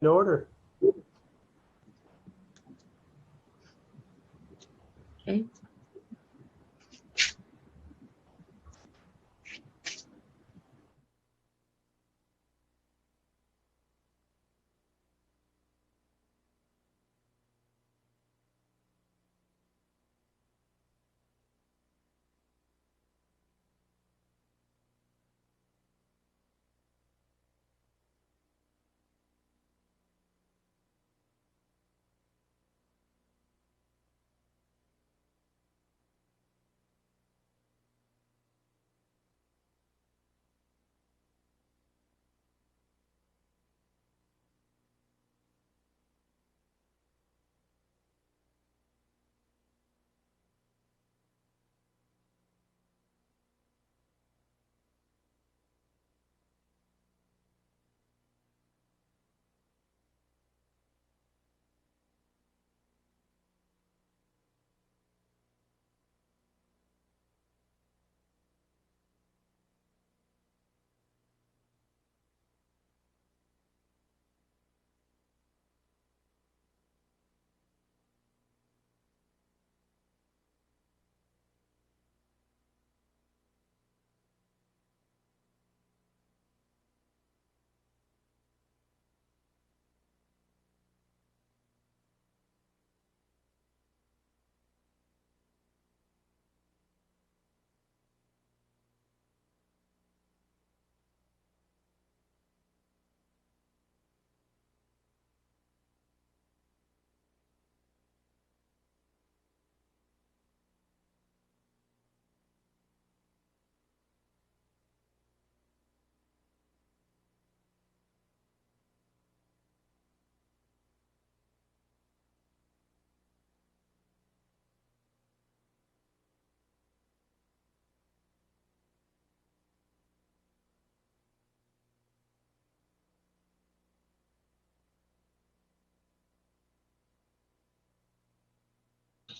In order. Okay.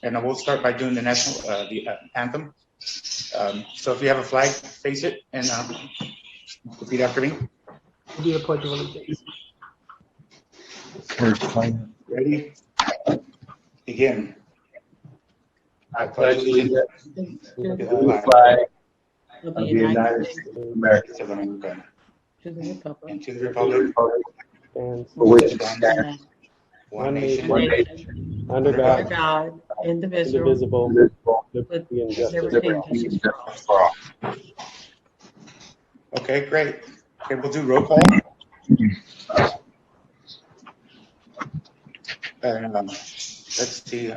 And we'll start by doing the national anthem. So if you have a flag, face it and repeat after me. Do the Pledge of Allegiance. First time. Ready? Begin. I pledge allegiance To to the the flag flag Of of the United States of America of America to the republic. and to the and to the republic republic And for which it stands, one One nation, one Nation, under under under God, God, indivisible, indivisible, indivisible, liberty and with justice. liberty and liberty justice and for all. justice for all. Okay, great. Okay, we'll do roll call. And let's see.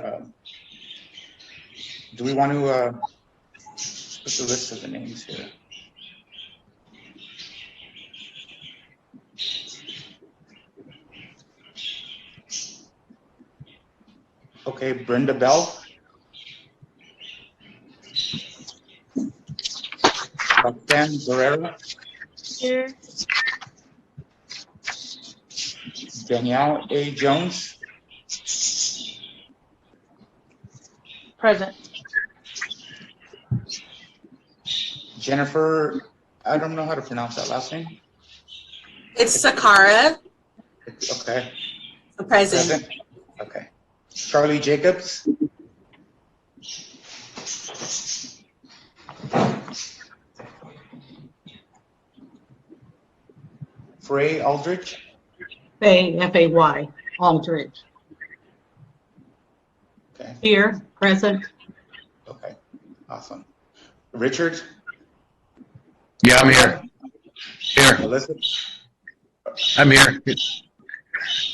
Do we want to put the list of the names here? Okay, Brenda Bell. Roxanne Guerrero. Here. Danielle A. Jones. Present. Jennifer, I don't know how to pronounce that last name. It's Sakara, Okay. present. Okay. Charlie Jacobs. Frey Aldrich. Fay, F-A-Y, Aldrich. Okay. Here, present. Okay. Awesome. Richard. Yeah, I'm here. Here, Alyssa. I'm here.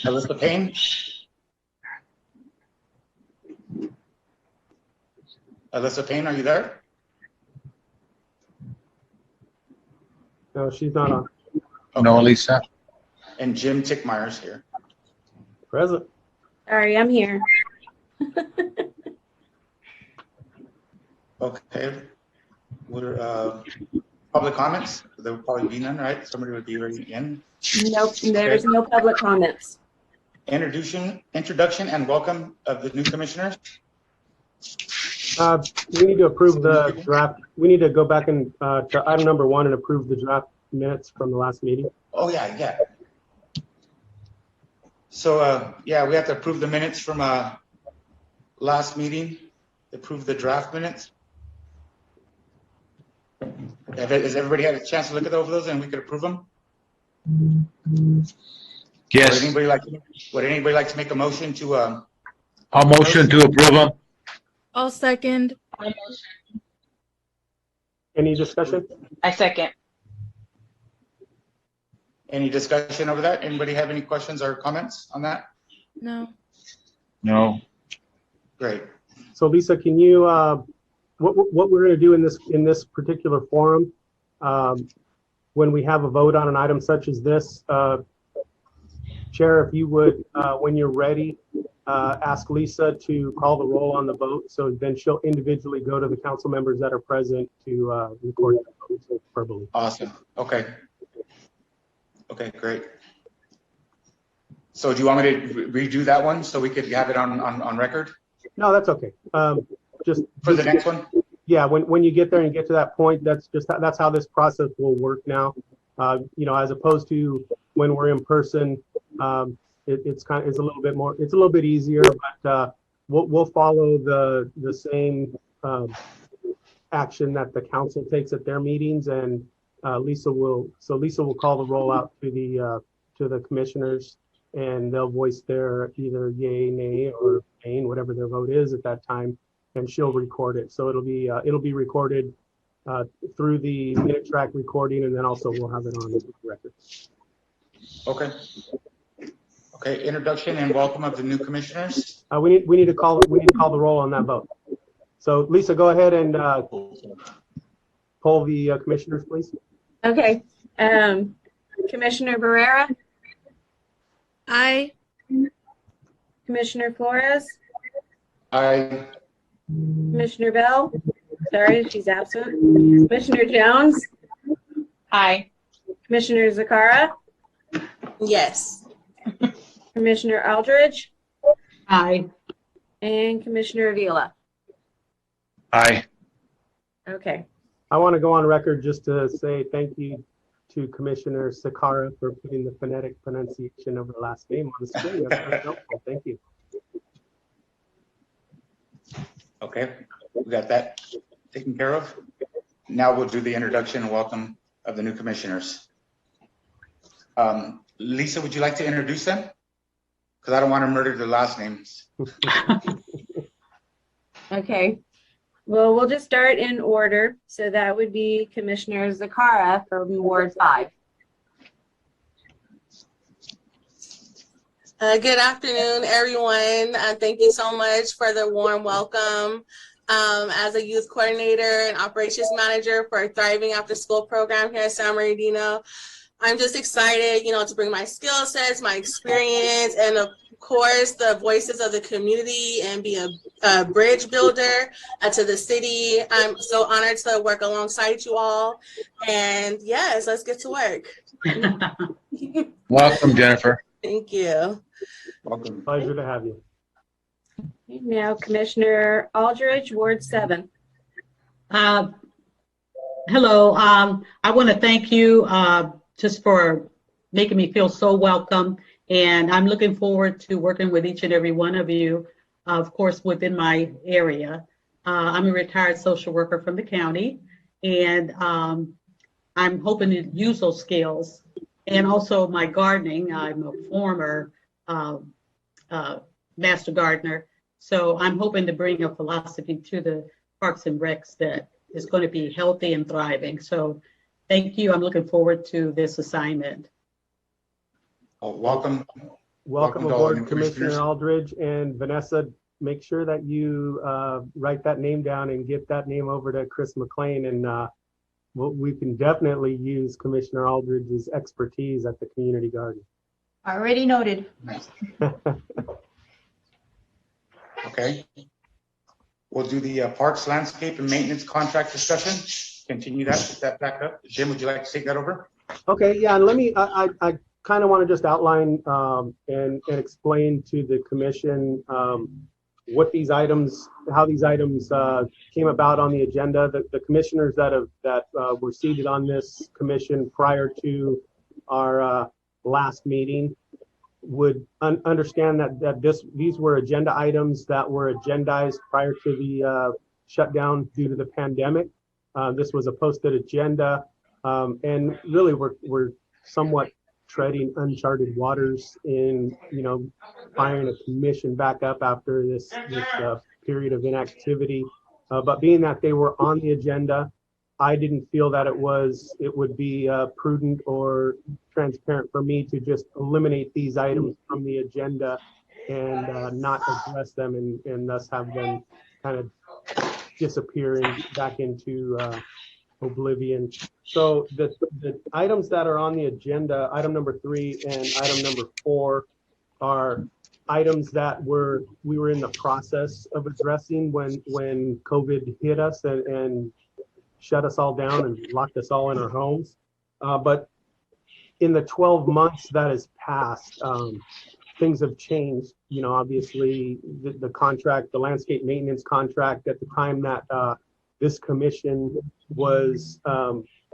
Alyssa Payne. Alyssa Payne, are you there? No, she's not on. No, Lisa. And Jim Tickmeyer's here. Present. Sorry, I'm here. Okay. What are public comments? There will probably be none, right? Somebody would be ready in. Nope, there's no public comments. Introduction and welcome of the new commissioners. We need to approve the draft. We need to go back and to item number 1 and approve the draft minutes from the last meeting. Oh yeah, yeah. So, yeah, we have to approve the minutes from last meeting, approve the draft minutes. Has everybody had a chance to look at those and we could approve them? Yes, Would anybody like to make a motion to, I'll motion to approve them. I'll second. Any discussion? I second. any discussion over that? Anybody have any questions or comments on that? No. No. Great. So Lisa, can you, what we're going to do in this particular forum, when we have a vote on an item such as this, Chair, if you would, when you're ready, ask Lisa to call the roll on the vote. So then she'll individually go to the council members that are present to record the vote verbally. Awesome. Okay. Okay, great. So do you want me to redo that one so we could have it on record No, that's okay. Just for the next one? Yeah, when you get there and you get to that point, that's how this process will work now. You know, as opposed to when we're in person, it's a little bit easier, but we'll follow the same action that the council takes at their meetings, and Lisa will call the roll out to the commissioners, and they'll voice their either yay, nay, or abstain, whatever their vote is at that time, and she'll record it. So it'll be recorded through the minute track recording, and then also we'll have it on the record. Okay. Okay, introduction and welcome of the new commissioners. We need to call the roll on that vote. So Lisa, go ahead and poll the commissioners, please. Okay. Commissioner Barrera, Aye. Commissioner Flores, Aye. Commissioner Bell, sorry, she's absent. Commissioner Jones, Aye. Commissioner Zakara, Yes. Commissioner Aldridge, Aye. and Commissioner Avila. Aye. Okay. I want to go on record just to say thank you to Commissioner Sakara for putting the phonetic pronunciation of her last name on the screen. That's very helpful. Thank you. Okay, we got that taken care of. Now we'll do the introduction and welcome of the new commissioners. Lisa, would you like to introduce them? Because I don't want to murder their last names. Okay. Well, we'll just start in order. So that would be Commissioner Zakara from Ward 5. Good afternoon, everyone. Thank you so much for the warm welcome. As a youth coordinator and operations manager for a Thriving After School program here at San Bernardino, I'm just excited, to bring my skill sets, my experience, and of course, the voices of the community and be a bridge builder to the city. I'm so honored to work alongside you all. And yes, let's get to work. Welcome, Jennifer. Thank you. Welcome. Pleasure to have you. Now, Commissioner Aldridge, Ward 7. Hello. I want to thank you just for making me feel so welcome. And I'm looking forward to working with each and every one of you, of course, within my area. I'm a retired social worker from the county, and I'm hoping to use those skills. And also my gardening, I'm a former master gardener. So I'm hoping to bring a philosophy to the Parks and Recs that is going to be healthy and thriving. So thank you. I'm looking forward to this assignment. Welcome. Welcome to all aboard, the new Commissioner commissioners. Aldridge, and Vanessa. Make sure that you write that name down and get that name over to Chris McLean, and we can definitely use Commissioner Aldridge's expertise at the community garden. Already noted. Nice. Okay. We'll do the Parks Landscape and Maintenance Contract discussion. Continue that back up. Jim, would you like to take that over? Okay, yeah, and let me, I kind of want to just outline and explain to the commission what these items, how these items came about on the agenda. The commissioners that were seated on this commission prior to our last meeting would understand that these were agenda items that were agendized prior to the shutdown due to the pandemic. This was a posted agenda, and really we're somewhat treading uncharted waters in, firing a commission back up after this period of inactivity. But being that they were on the agenda, I didn't feel that it would be prudent or transparent for me to just eliminate these items from the agenda and not address them and thus have them kind of disappearing back into oblivion. So the items that are on the agenda, item number 3 and item number 4, are items that we were in the process of addressing when COVID hit us and shut us all down and locked us all in our homes. But in the 12 months that has passed, things have changed. Obviously the contract, the landscape maintenance contract at the time that this commission was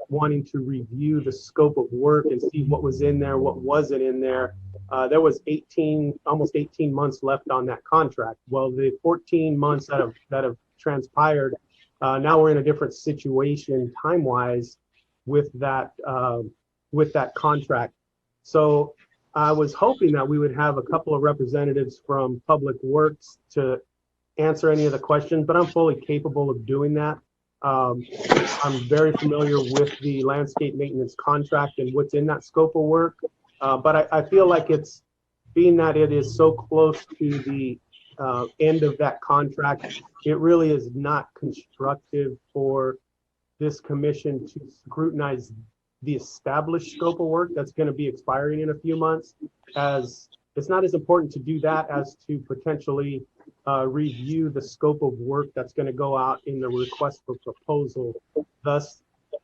wanting to review the scope of work and see what was in there, what wasn't in there. There was almost 18 months left on that contract. Well, the 14 months that have transpired, now we're in a different situation time-wise with that contract. So I was hoping that we would have a couple of representatives from Public Works to answer any of the questions, but I'm fully capable of doing that. I'm very familiar with the landscape maintenance contract and what's in that scope of work. But I feel like it's, being that it is so close to the end of that contract, it really is not constructive for this commission to scrutinize the established scope of work that's going to be expiring in a few months, as it's not as important to do that as to potentially review the scope of work that's going to go out in the request for proposal, thus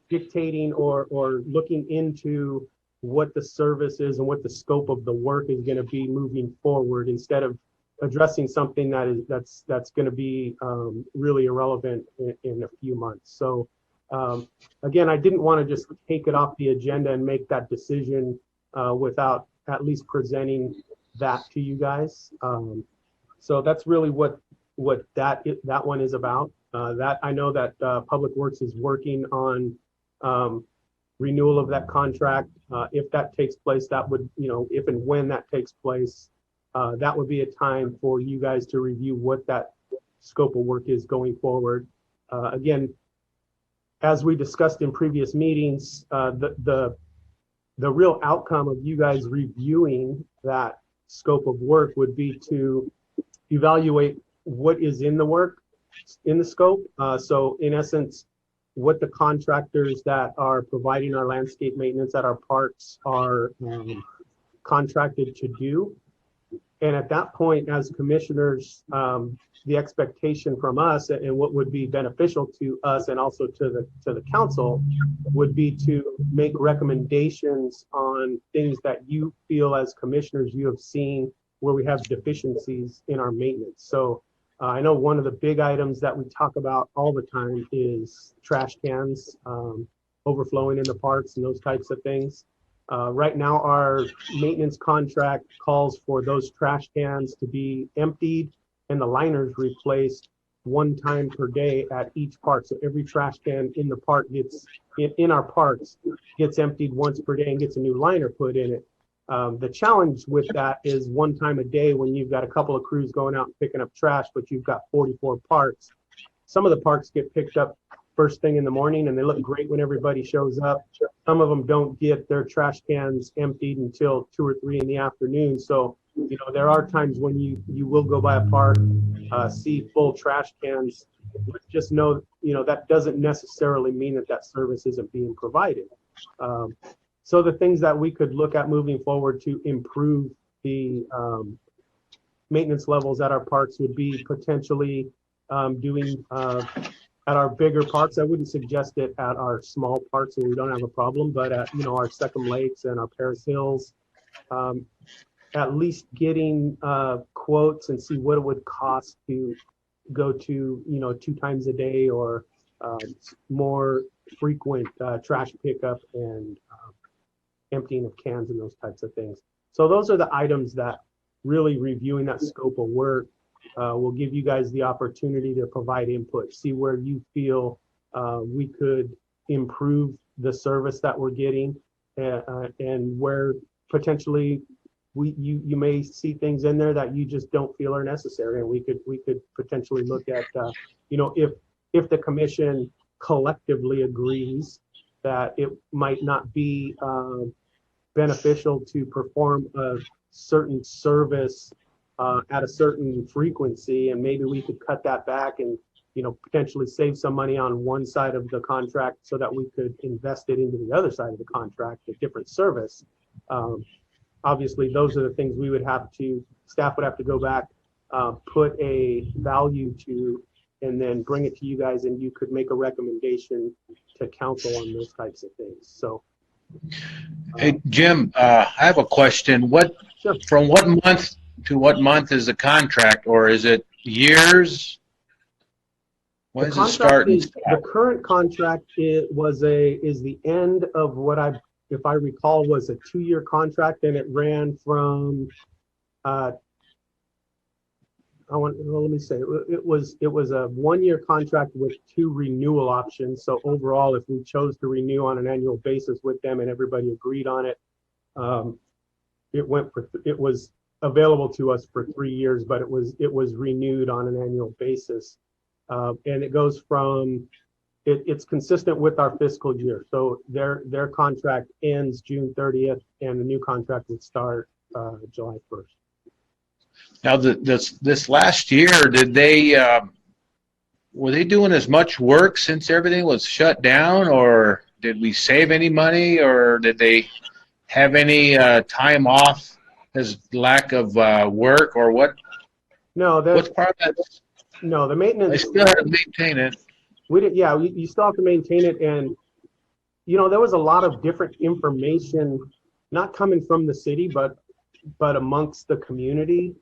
dictating or looking into what the service is and what the scope of the work is going to be moving forward, instead of addressing something that's going to be really irrelevant in a few months. So again, I didn't want to just take it off the agenda and make that decision without at least presenting that to you guys. So that's really what that one is about. That I know that Public Works is working on renewal of that contract. If that takes place, that would, if and when that takes place, that would be a time for you guys to review what that scope of work is going forward. Again, as we discussed in previous meetings, the real outcome of you guys reviewing that scope of work would be to evaluate what is in the work, in the scope. So in essence, what the contractors that are providing our landscape maintenance at our parks are contracted to do. And at that point, as commissioners, the expectation from us and what would be beneficial to us and also to the council would be to make recommendations on things that you feel as commissioners you have seen where we have deficiencies in our maintenance. So I know one of the big items that we talk about all the time is trash cans overflowing in the parks and those types of things. Right now, our maintenance contract calls for those trash cans to be emptied and the liners replaced one time per day at each park. So every trash can in the park in our parks gets emptied once per day and gets a new liner put in it. The challenge with that is one time a day when you've got a couple of crews going out and picking up trash, but you've got 44 parks. Some of the parks get picked up first thing in the morning and they look great when everybody shows up. Some of them don't get their trash cans emptied until 2 or 3 in the afternoon. So, there are times when you will go by a park, see full trash cans, but just know, that doesn't necessarily mean that service isn't being provided. So the things that we could look at moving forward to improve the maintenance levels at our parks would be potentially doing at our bigger parks. I wouldn't suggest it at our small parks where we don't have a problem, but at our Second Lakes and our Paris Hills, at least getting quotes and see what it would cost to go to 2 times a day or more frequent trash pickup and emptying of cans and those types of things. So those are the items that really reviewing that scope of work will give you guys the opportunity to provide input, see where you feel we could improve the service that we're getting, and where potentially you may see things in there that you just don't feel are necessary, and we could potentially look at if the commission collectively agrees that it might not be beneficial to perform a certain service at a certain frequency, and maybe we could cut that back and potentially save some money on one side of the contract so that we could invest it into the other side of the contract, a different service. Obviously, those are the things staff would have to go back, put a value to, and then bring it to you guys, and you could make a recommendation to council on those types of things. So, Hey, Jim, I have a question. sure. From what month to what month is the contract, or is it years? When does it start? The current contract is the end of what if I recall, was a 2-year contract, and it ran from let me say, it was a 1-year contract with 2 renewal options. So overall, if we chose to renew on an annual basis with them and everybody agreed on it, it was available to us for 3 years, but it was renewed on an annual basis. And it goes from, it's consistent with our fiscal year. So their contract ends June 30th, and the new contract would start July 1st. Now, this last year, were they doing as much work since everything was shut down, or did we save any money, or did they have any time off as lack of work, or what? No, What's part of that? no, the They maintenance. still have to maintain it. You still have to maintain it, and there was a lot of different information, not coming from the city, but amongst the community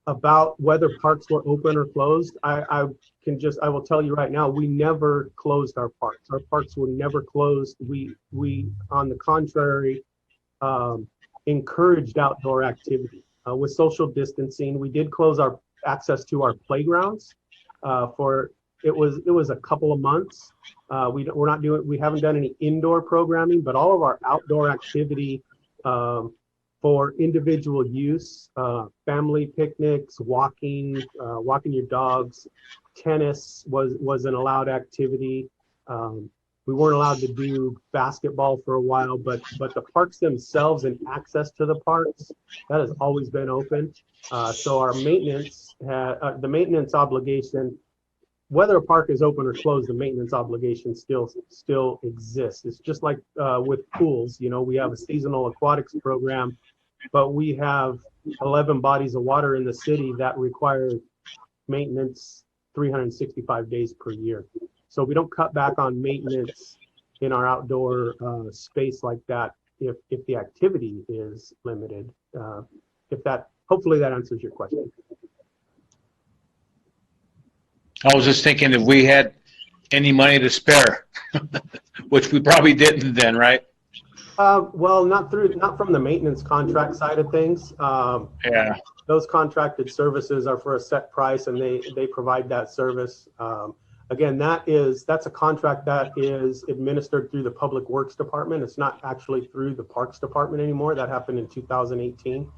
about whether parks were open or closed. I will tell you right now, we never closed our parks. Our parks were never closed. We on the contrary, encouraged outdoor activity with social distancing. We did close our access to our playgrounds for it was a couple of months. We haven't done any indoor programming, but all of our outdoor activity for individual use, family picnics, walking your dogs, tennis was an allowed activity. We weren't allowed to do basketball for a while, but the parks themselves and access to the parks, that has always been open. So our maintenance, the maintenance obligation, whether a park is open or closed, the maintenance obligation still exists. It's just like with pools. We have a seasonal aquatics program, but we have 11 bodies of water in the city that require maintenance 365 days per year. So we don't cut back on maintenance in our outdoor space like that if the activity is limited. Hopefully that answers your question. I was just thinking if we had any money to spare, which we probably didn't then, right? Well, not from the maintenance contract side of things. Yeah. Those contracted services are for a set price, and they provide that service. Again, that's a contract that is administered through the Public Works Department. It's not actually through the Parks Department anymore. That happened in 2018.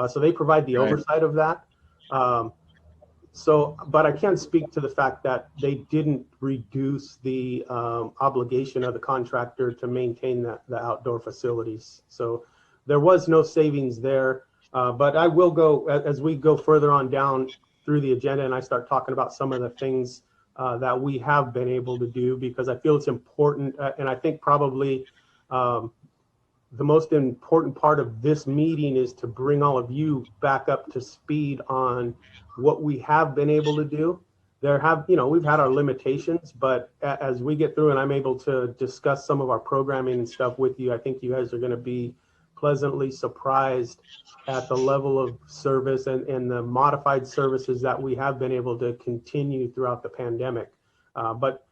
So they provide the oversight of that. But I can speak to the fact that they didn't reduce the obligation of the contractor to maintain the outdoor facilities. So there was no savings there. But I will go, as we go further on down through the agenda and I start talking about some of the things that we have been able to do, because I feel it's important. And I think probably the most important part of this meeting is to bring all of you back up to speed on what we have been able to do. We've had our limitations, but as we get through and I'm able to discuss some of our programming and stuff with you, I think you guys are going to be pleasantly surprised at the level of service and the modified services that we have been able to continue throughout the pandemic. But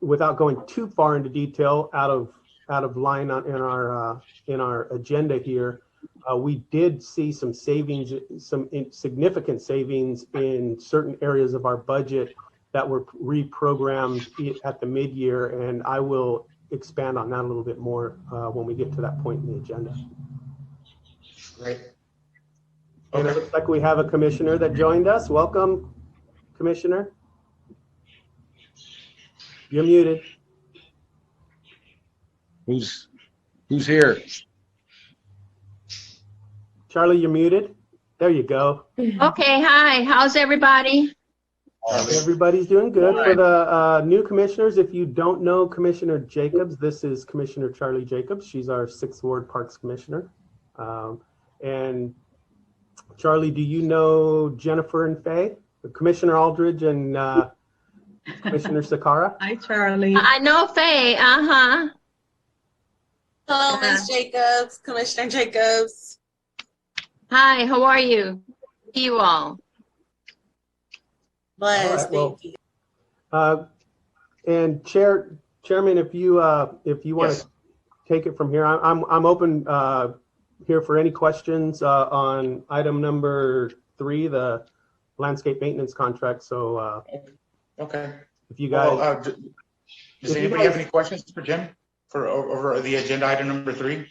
without going too far into detail, out of line in our agenda here. We did see some savings, significant savings in certain areas of our budget that were reprogrammed at the mid-year, and I will expand on that a little bit more when we get to that point in the agenda. Great. And it Okay. looks like we have a commissioner that joined us. Welcome, Commissioner. You're muted. Who's here? Charlie, you're muted. There you go. Okay, hi, how's everybody? Everybody's doing good. For the new commissioners, if you don't know Commissioner Jacobs, this is Commissioner Charlie Jacobs. She's our 6th Ward Parks Commissioner. And Charlie, do you know Jennifer and Faye? Commissioner Aldridge and Commissioner Sakara? Hi, Charlie. I know Faye, uh-huh. Hello, Ms. Jacobs, Commissioner Jacobs. Hi, how are you? You all. Bless, All right, well, thank you. And Chairman, if you want Yes. to take it from here, I'm open here for any questions on item number 3, the landscape maintenance contract. So Okay. if you guys, Well, does anybody have any questions for Jim for over the agenda item number 3?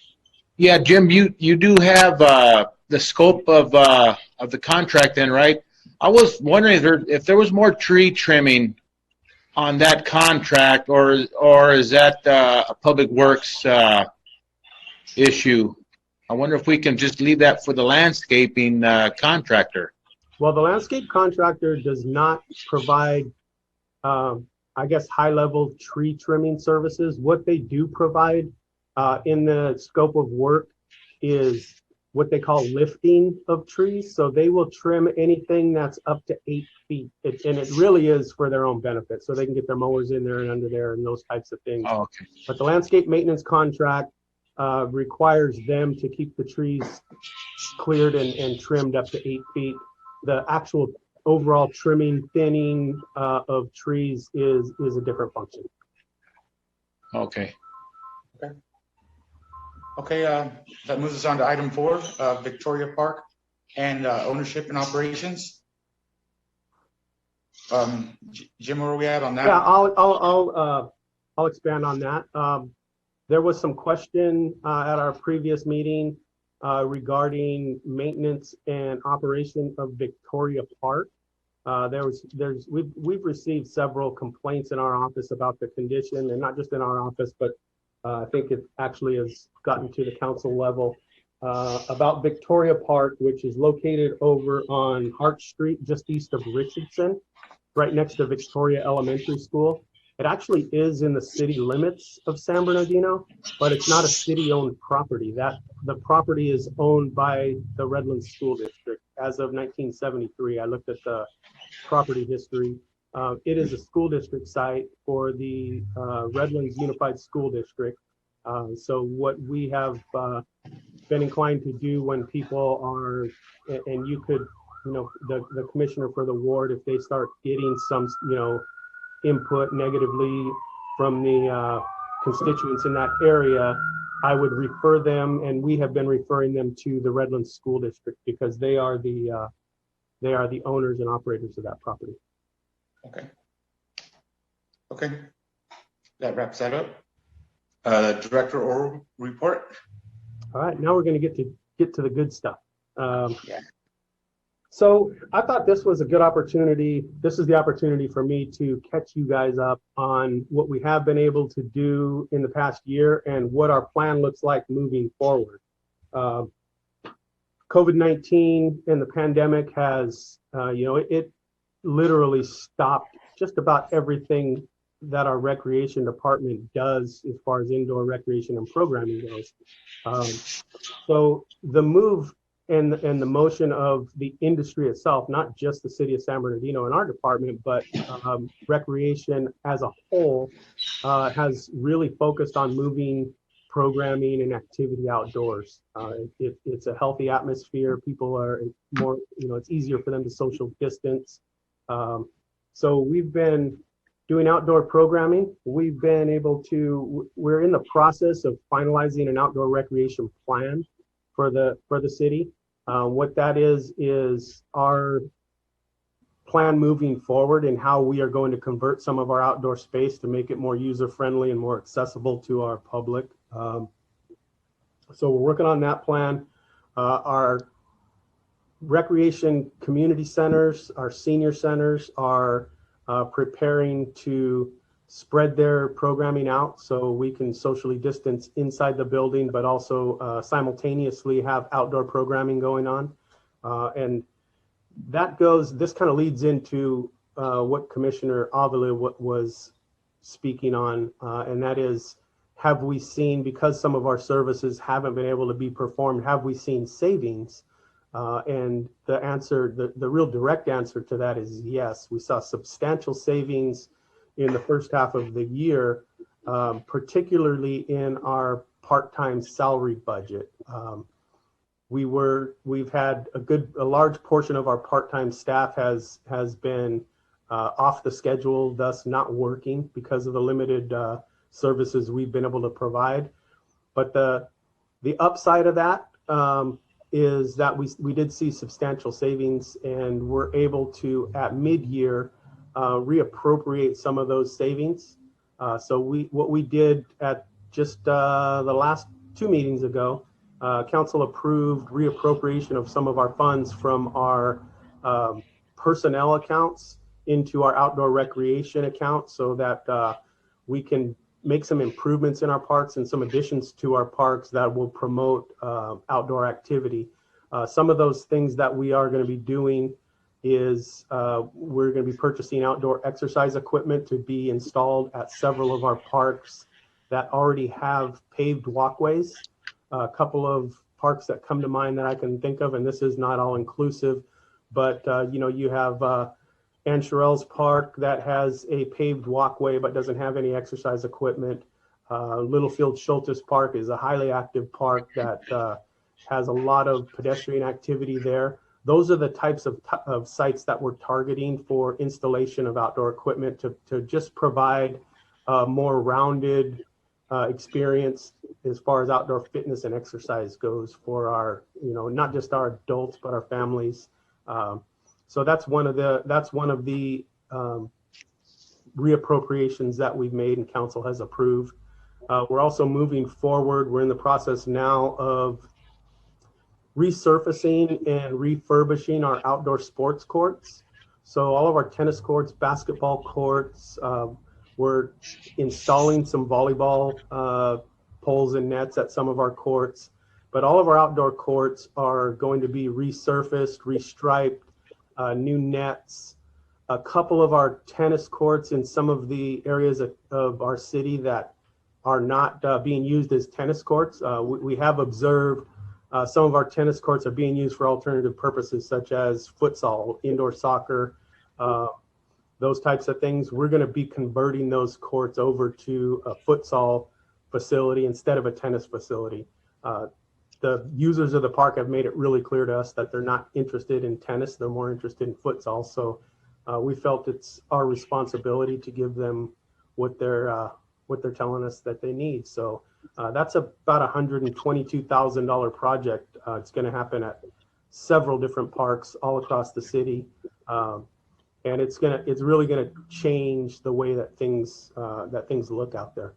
Yeah, Jim, you do have the scope of the contract then, right? I was wondering if there was more tree trimming on that contract, or is that a public works issue? I wonder if we can just leave that for the landscaping contractor. well, the landscape contractor does not provide, I guess, high-level tree trimming services. What they do provide in the scope of work is what they call lifting of trees. So they will trim anything that's up to 8 feet. And it really is for their own benefit. So they can get their mowers in there and under there and those types of things. Oh, okay. But the landscape maintenance contract requires them to keep the trees cleared and trimmed up to 8 feet. The actual overall trimming, thinning of trees is a different function. Okay. Okay, that moves us on to item 4, Victoria Park and ownership and operations. Jim, where are we at on that? Yeah, I'll expand on that. There was some question at our previous meeting regarding maintenance and operation of Victoria Park. We've received several complaints in our office about the condition, and not just in our office, but I think it actually has gotten to the council level about Victoria Park, which is located over on Hart Street, just east of Richardson, right next to Victoria Elementary School. It actually is in the city limits of San Bernardino, but it's not a city-owned property. The property is owned by the Redlands School District as of 1973. I looked at the property history. It is a school district site for the Redlands Unified School District. So what we have been inclined to do when people are, and you could, the commissioner for the ward, if they start getting some, input negatively from the constituents in that area, I would refer them, and we have been referring them to the Redlands School District because they are the owners and operators of that property. Okay. That wraps that up. Director oral report. All right, now we're going to get to the good stuff. Yeah. So I thought this was a good opportunity. This is the opportunity for me to catch you guys up on what we have been able to do in the past year and what our plan looks like moving forward. COVID-19 and the pandemic has, it literally stopped just about everything that our recreation department does as far as indoor recreation and programming goes. So the move and the motion of the industry itself, not just the city of San Bernardino and our department, but recreation as a whole has really focused on moving programming and activity outdoors. It's a healthy atmosphere. People are more, it's easier for them to social distance. So we've been doing outdoor programming. We've been able to, we're in the process of finalizing an outdoor recreation plan for the city. What that is our plan moving forward and how we are going to convert some of our outdoor space to make it more user-friendly and more accessible to our public. So we're working on that plan. Our recreation community centers, our senior centers are preparing to spread their programming out so we can socially distance inside the building, but also simultaneously have outdoor programming going on. And this kind of leads into what Commissioner Avila was speaking on, and that is, have we seen, because some of our services haven't been able to be performed, have we seen savings? And the answer, the real direct answer to that is yes. We saw substantial savings in the first half of the year, particularly in our part-time salary budget. We've had a large portion of our part-time staff has been off the schedule, thus not working because of the limited services we've been able to provide. But the upside of that is that we did see substantial savings, and we're able to, at mid-year, reappropriate some of those savings. So what we did at just the last 2 meetings ago, council approved reappropriation of some of our funds from our personnel accounts into our outdoor recreation account so that we can make some improvements in our parks and some additions to our parks that will promote outdoor activity. Some of those things that we are going to be doing is we're going to be purchasing outdoor exercise equipment to be installed at several of our parks that already have paved walkways. A couple of parks that come to mind that I can think of, and this is not all inclusive, but you have Ann Sherrill's Park that has a paved walkway but doesn't have any exercise equipment. Littlefield Schultes Park is a highly active park that has a lot of pedestrian activity there. Those are the types of sites that we're targeting for installation of outdoor equipment to just provide a more rounded experience as far as outdoor fitness and exercise goes for our, not just our adults, but our families. So that's one of the reappropriations that we've made and council has approved. We're also moving forward. We're in the process now of resurfacing and refurbishing our outdoor sports courts. So all of our tennis courts, basketball courts, we're installing some volleyball poles and nets at some of our courts, but all of our outdoor courts are going to be resurfaced, restriped, new nets. A couple of our tennis courts in some of the areas of our city that are not being used as tennis courts. We have observed some of our tennis courts are being used for alternative purposes, such as futsal, indoor soccer, those types of things. We're going to be converting those courts over to a futsal facility instead of a tennis facility. The users of the park have made it really clear to us that they're not interested in tennis. They're more interested in futsal. So we felt it's our responsibility to give them what they're telling us that they need. So that's about $122,000 project. It's going to happen at several different parks all across the city. And it's really going to change the way that things look out there.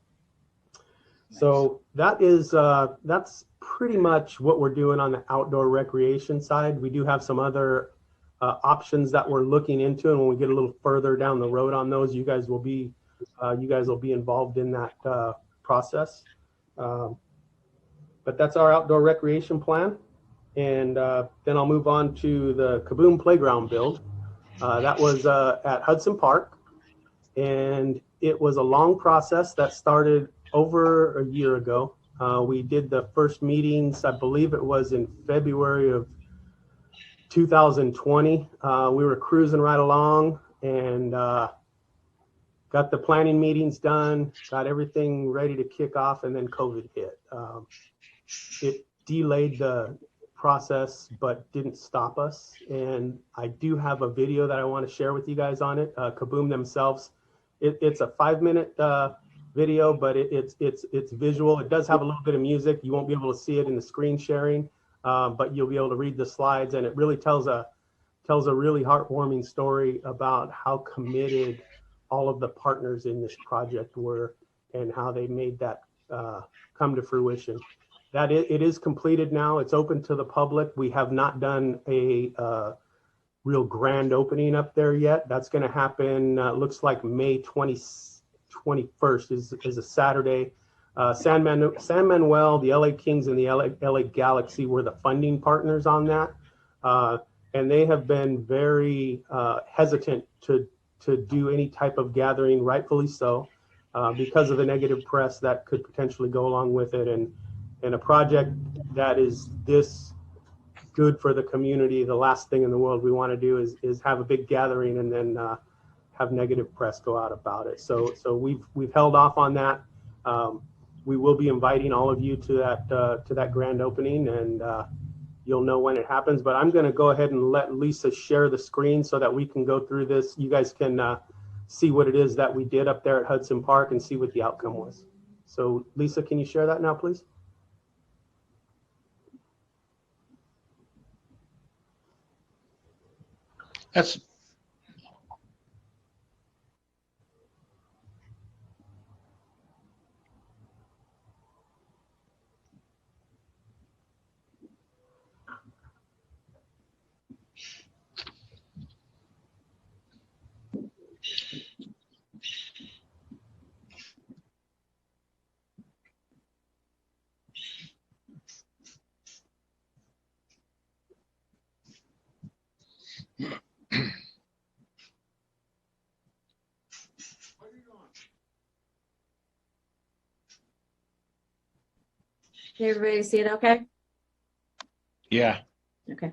So that's pretty much what we're doing on the outdoor recreation side. We do have some other options that we're looking into, and when we get a little further down the road on those, you guys will be involved in that process. But that's our outdoor recreation plan, and then I'll move on to the Kaboom Playground build. That was at Hudson Park, and it was a long process that started over a year ago. We did the first meetings, I believe it was in February of 2020. We were cruising right along and got the planning meetings done, got everything ready to kick off, and then COVID hit. It delayed the process, but didn't stop us. And I do have a video that I want to share with you guys on it. Kaboom themselves it's a 5-minute video, but it's visual. It does have a little bit of music. You won't be able to see it in the screen sharing, but you'll be able to read the slides, and it really tells a really heartwarming story about how committed all of the partners in this project were and how they made that come to fruition. It is completed now. It's open to the public. We have not done a real grand opening up there yet. That's going to happen. Looks like May 21st is a Saturday. San Manuel, the LA Kings, and the LA Galaxy were the funding partners on that, and they have been very hesitant to do any type of gathering, rightfully so, because of the negative press that could potentially go along with it. And a project that is this good for the community, the last thing in the world we want to do is have a big gathering and then have negative press go out about it. So we've held off on that. We will be inviting all of you to that grand opening, and you'll know when it happens. But I'm going to go ahead and let Lisa share the screen so that we can go through this. You guys can see what it is that we did up there at Hudson Park and see what the outcome was. So Lisa, can you share that now, please? That's Can everybody see it okay? yeah. Okay.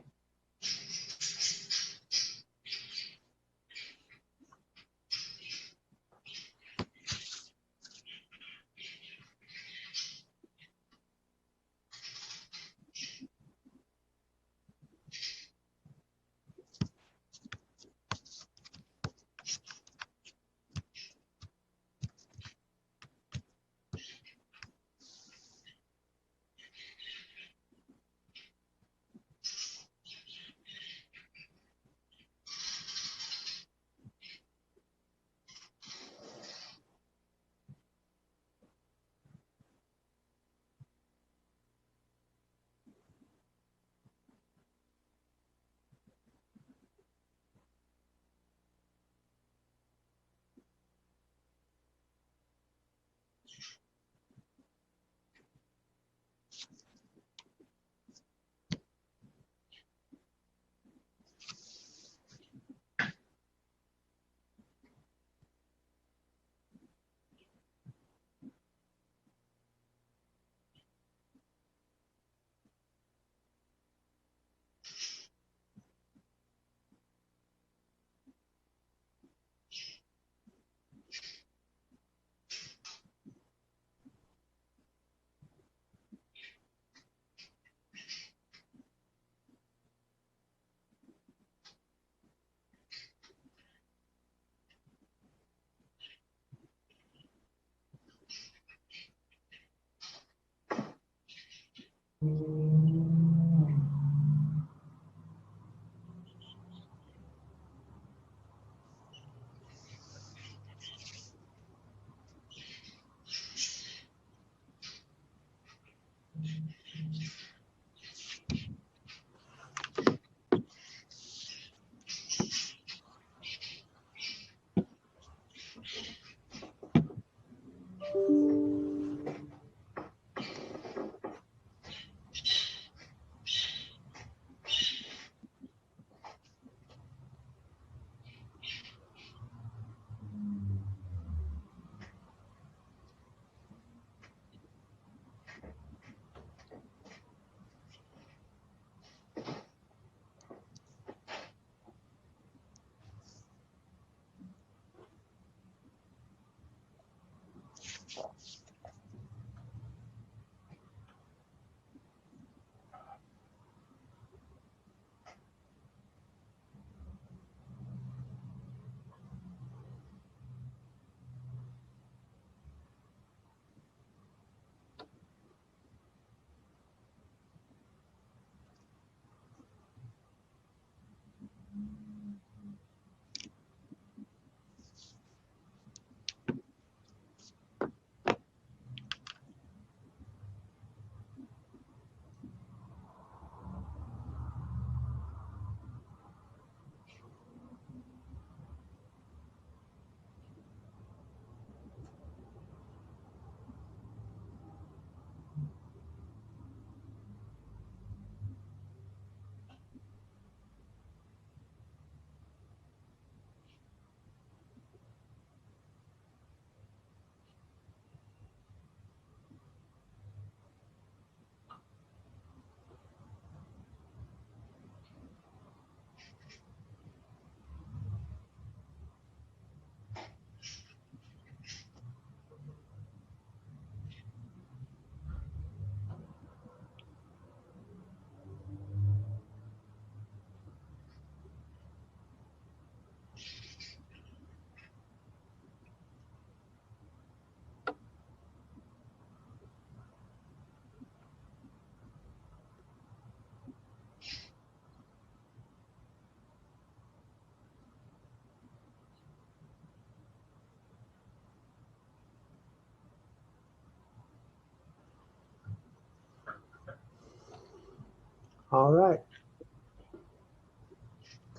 All right.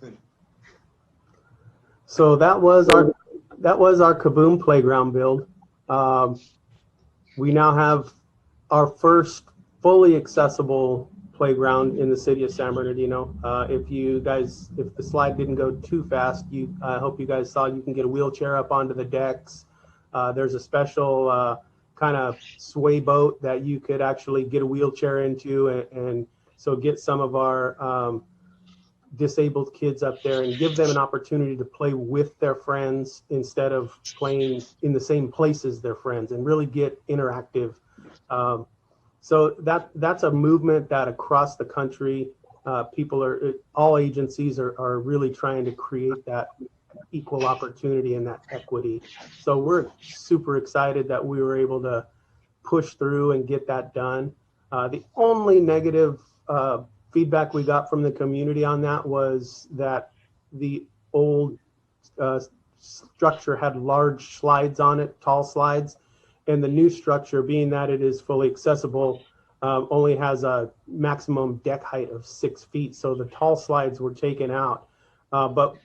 Good. So that was our Kaboom playground build. We now have our first fully accessible playground in the city of San Bernardino. If the slide didn't go too fast, I hope you guys saw you can get a wheelchair up onto the decks. There's a special kind of sway boat that you could actually get a wheelchair into, and so get some of our disabled kids up there and give them an opportunity to play with their friends instead of playing in the same place as their friends, and really get interactive. So that's a movement that across the country, all agencies are really trying to create that equal opportunity and that equity. So we're super excited that we were able to push through and get that done. The only negative feedback we got from the community on that was that the old structure had large slides on it, tall slides, and the new structure, being that it is fully accessible, only has a maximum deck height of 6 feet. So the tall slides were taken out, but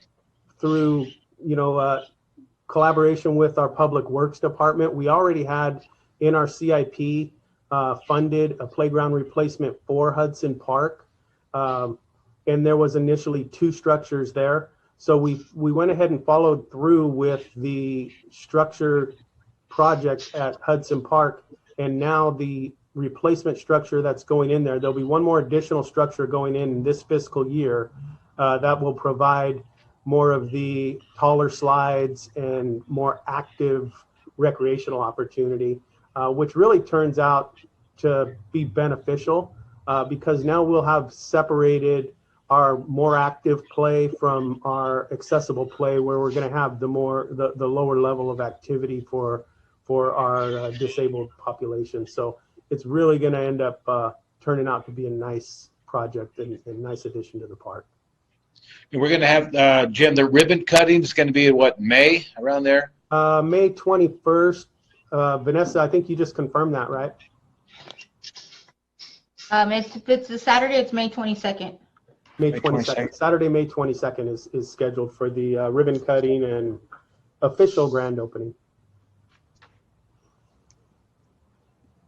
through collaboration with our Public Works Department, we already had in our CIP funded a playground replacement for Hudson Park. And there was initially 2 structures there. So we went ahead and followed through with the structure project at Hudson Park. And now the replacement structure that's going in there'll be one more additional structure going in this fiscal year that will provide more of the taller slides and more active recreational opportunity, which really turns out to be beneficial. Because now we'll have separated our more active play from our accessible play, where we're going to have the lower level of activity for our disabled population. So it's really going to end up turning out to be a nice project and a nice addition to the park. And we're going to have, Jim, the ribbon cutting is going to be what, May, around there? May 21st. Vanessa, I think you just confirmed that, right? If it's a Saturday, it's May 22nd. May May 22nd. 22nd. Saturday, May 22nd is scheduled for the ribbon cutting and official grand opening.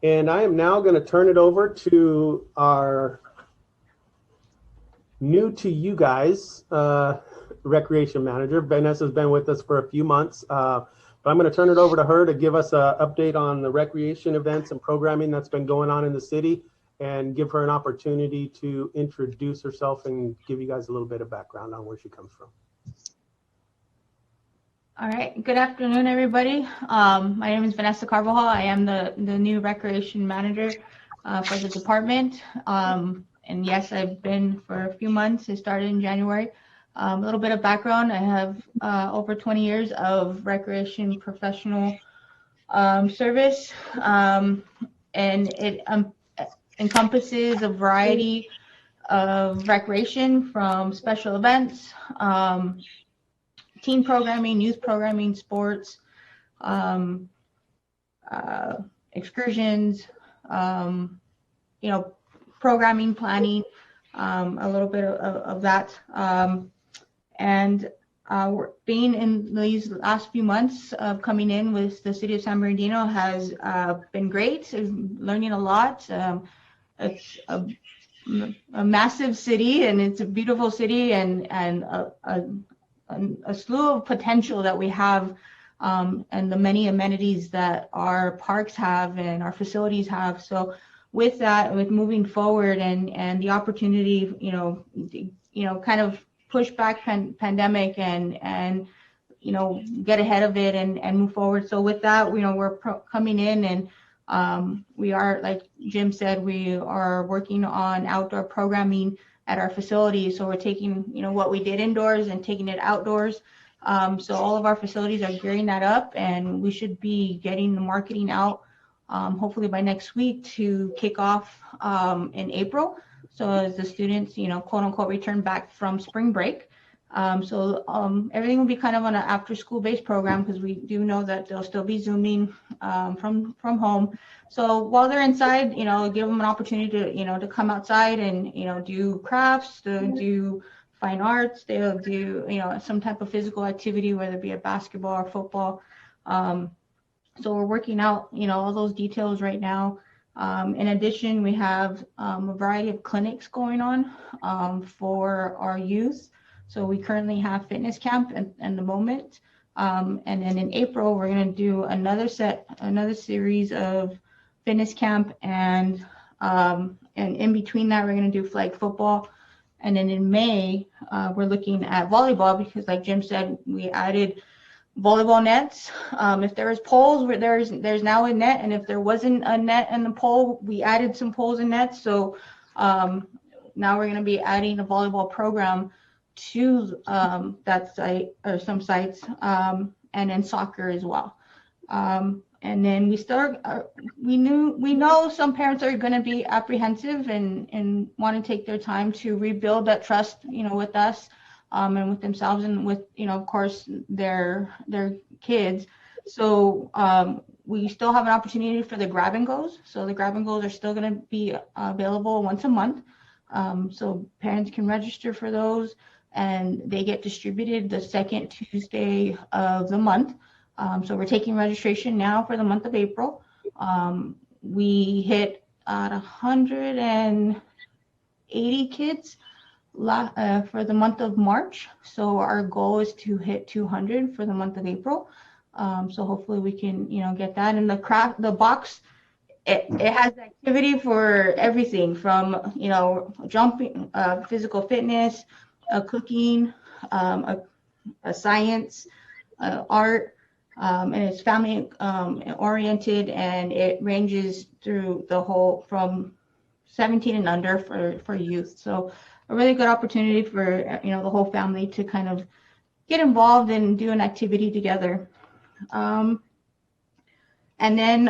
And I am now going to turn it over to our new to you guys recreation manager. Vanessa's been with us for a few months, but I'm going to turn it over to her to give us an update on the recreation events and programming that's been going on in the city, and give her an opportunity to introduce herself and give you guys a little bit of background on where she comes from. All right. Good afternoon, everybody. My name is Vanessa Carvajal. I am the new recreation manager for the department. And yes, I've been for a few months. I started in January. A little bit of background. I have over 20 years of recreation professional service, and it encompasses a variety of recreation, from special events, teen programming, youth programming, sports, excursions, programming, planning, a little bit of that. And being in these last few months of coming in with the city of San Bernardino has been great. Learning a lot. It's a massive city, and it's a beautiful city, and a slew of potential that we have, and the many amenities that our parks have and our facilities have. So with that, with moving forward and the opportunity, kind of push back pandemic and get ahead of it and move forward. So with that, we're coming in, and we are, like Jim said, we are working on outdoor programming at our facilities. So we're taking, what we did indoors and taking it outdoors. So all of our facilities are gearing that up, and we should be getting the marketing out hopefully by next week to kick off in April. So as the students, quote unquote, return back from spring break, Everything will be kind of on an after-school based program because we do know that they'll still be Zooming from home. So while they're inside, give them an opportunity to, to come outside and, do crafts, to do fine arts. They'll do, some type of physical activity, whether it be a basketball or football. So we're working out, all those details right now. In addition, we have a variety of clinics going on for our youth. So we currently have fitness camp in the moment. And then in April, we're going to do another series of fitness camp. And in between that, we're going to do flag football. And then in May, we're looking at volleyball because like Jim said, we added volleyball nets. If there was poles, there's now a net. And if there wasn't a net and the pole, we added some poles and nets. So now we're going to be adding a volleyball program to that site or some sites, and then soccer as well. And then we know some parents are going to be apprehensive and want to take their time to rebuild that trust, with us, and with themselves and with, of course, their kids. So we still have an opportunity for the grab and goes. So the grab and goes are still going to be available once a month. So parents can register for those and they get distributed the second Tuesday of the month. So we're taking registration now for the month of April. We hit 180 kids for the month of March. So our goal is to hit 200 for the month of April. So hopefully we can, get that. And the box, it has activity for everything from, jumping, physical fitness, cooking, a science, art, and it's family oriented, and it ranges through the whole from 17 and under for youth. So a really good opportunity for, the whole family to kind of get involved and do an activity together. And then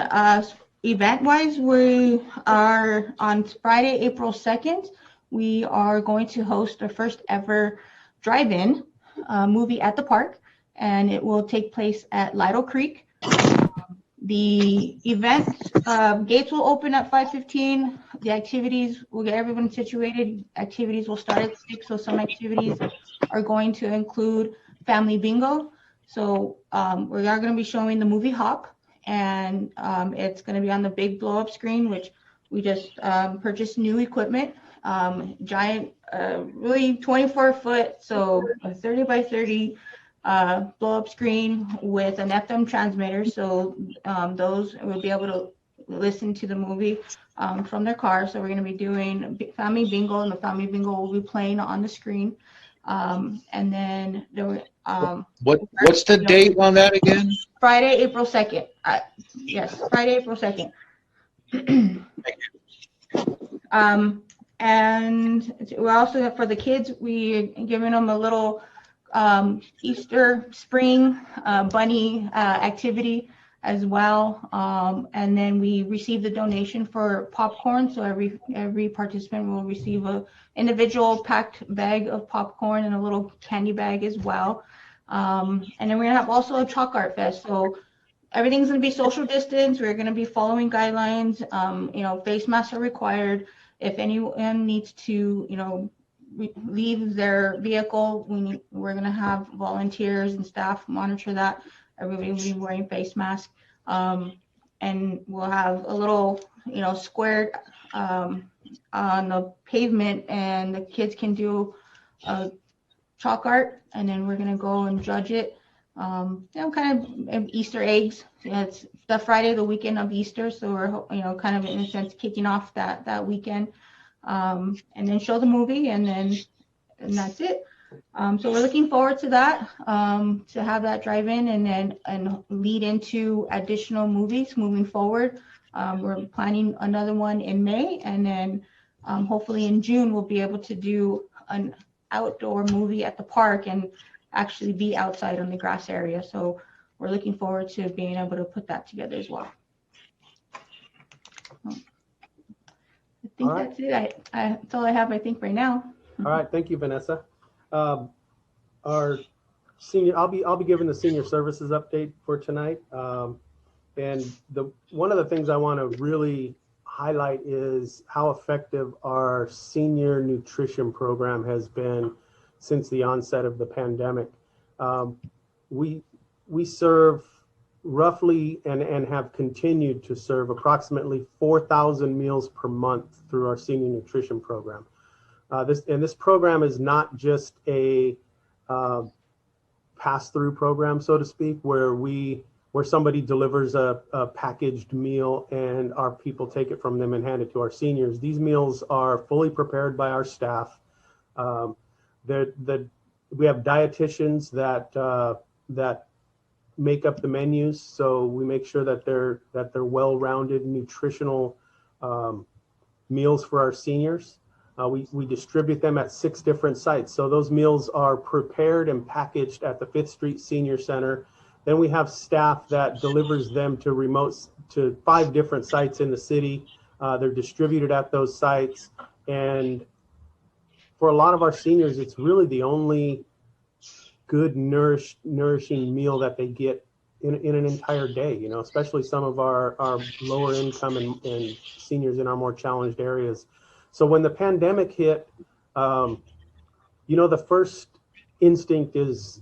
event-wise, we are on Friday, April 2nd, we are going to host our first ever drive-in movie at the park, and it will take place at Lido Creek. The event gates will open at 5:15. The activities, will get everyone situated. Activities will start at 6, so some activities are going to include family bingo. So we are going to be showing the movie Hop, and it's going to be on the big blow-up screen, which we just purchased new equipment, giant, really 24-foot, so a 30 by 30 blow-up screen with an FM transmitter, so those will be able to listen to the movie from their car. So we're going to be doing family bingo, and the family bingo will be playing on the screen. And then what's the date on that again? Friday, April 2nd. Yes, Friday, April 2nd. And we're also, for the kids, we're giving them a little Easter spring bunny activity as well. And then we received a donation for popcorn. So every participant will receive a individual packed bag of popcorn and a little candy bag as well. And then we're gonna have also a chalk art fest. So everything's gonna be social distance. We're gonna be following guidelines. Face masks are required. If anyone needs to, leave their vehicle, we're going to have volunteers and staff monitor that. Everybody will be wearing face masks. And we'll have a little, square on the pavement, and the kids can do chalk art, and then we're going to go and judge it. Kind of Easter eggs. It's the Friday, the weekend of Easter, so we're, kind of in a sense kicking off that weekend. And then show the movie, and that's it. So we're looking forward to that, to have that drive-in and lead into additional movies moving forward. We're planning another one in May, and then hopefully in June we'll be able to do an outdoor movie at the park and actually be outside on the grass area. So we're looking forward to being able to put that together as well. I think that's it. That's all I have, I think, right now. All right, thank you, Vanessa. our senior, I'll be giving the senior services update for tonight. And one of the things I want to really highlight is how effective our senior nutrition program has been since the onset of the pandemic. We serve roughly and have continued to serve approximately 4,000 meals per month through our senior nutrition program. This program is not just a pass-through program, so to speak, where somebody delivers a packaged meal and our people take it from them and hand it to our seniors. These meals are fully prepared by our staff. We have dietitians that make up the menus, so we make sure that they're well-rounded nutritional meals for our seniors. We distribute them at 6 different sites. So those meals are prepared and packaged at the 5th Street Senior Center. Then we have staff that delivers them to 5 different sites in the city. They're distributed at those sites. And for a lot of our seniors, it's really the only good nourishing meal that they get in an entire day, you know, especially some of our lower income and seniors in our more challenged areas. So when the pandemic hit, the first instinct is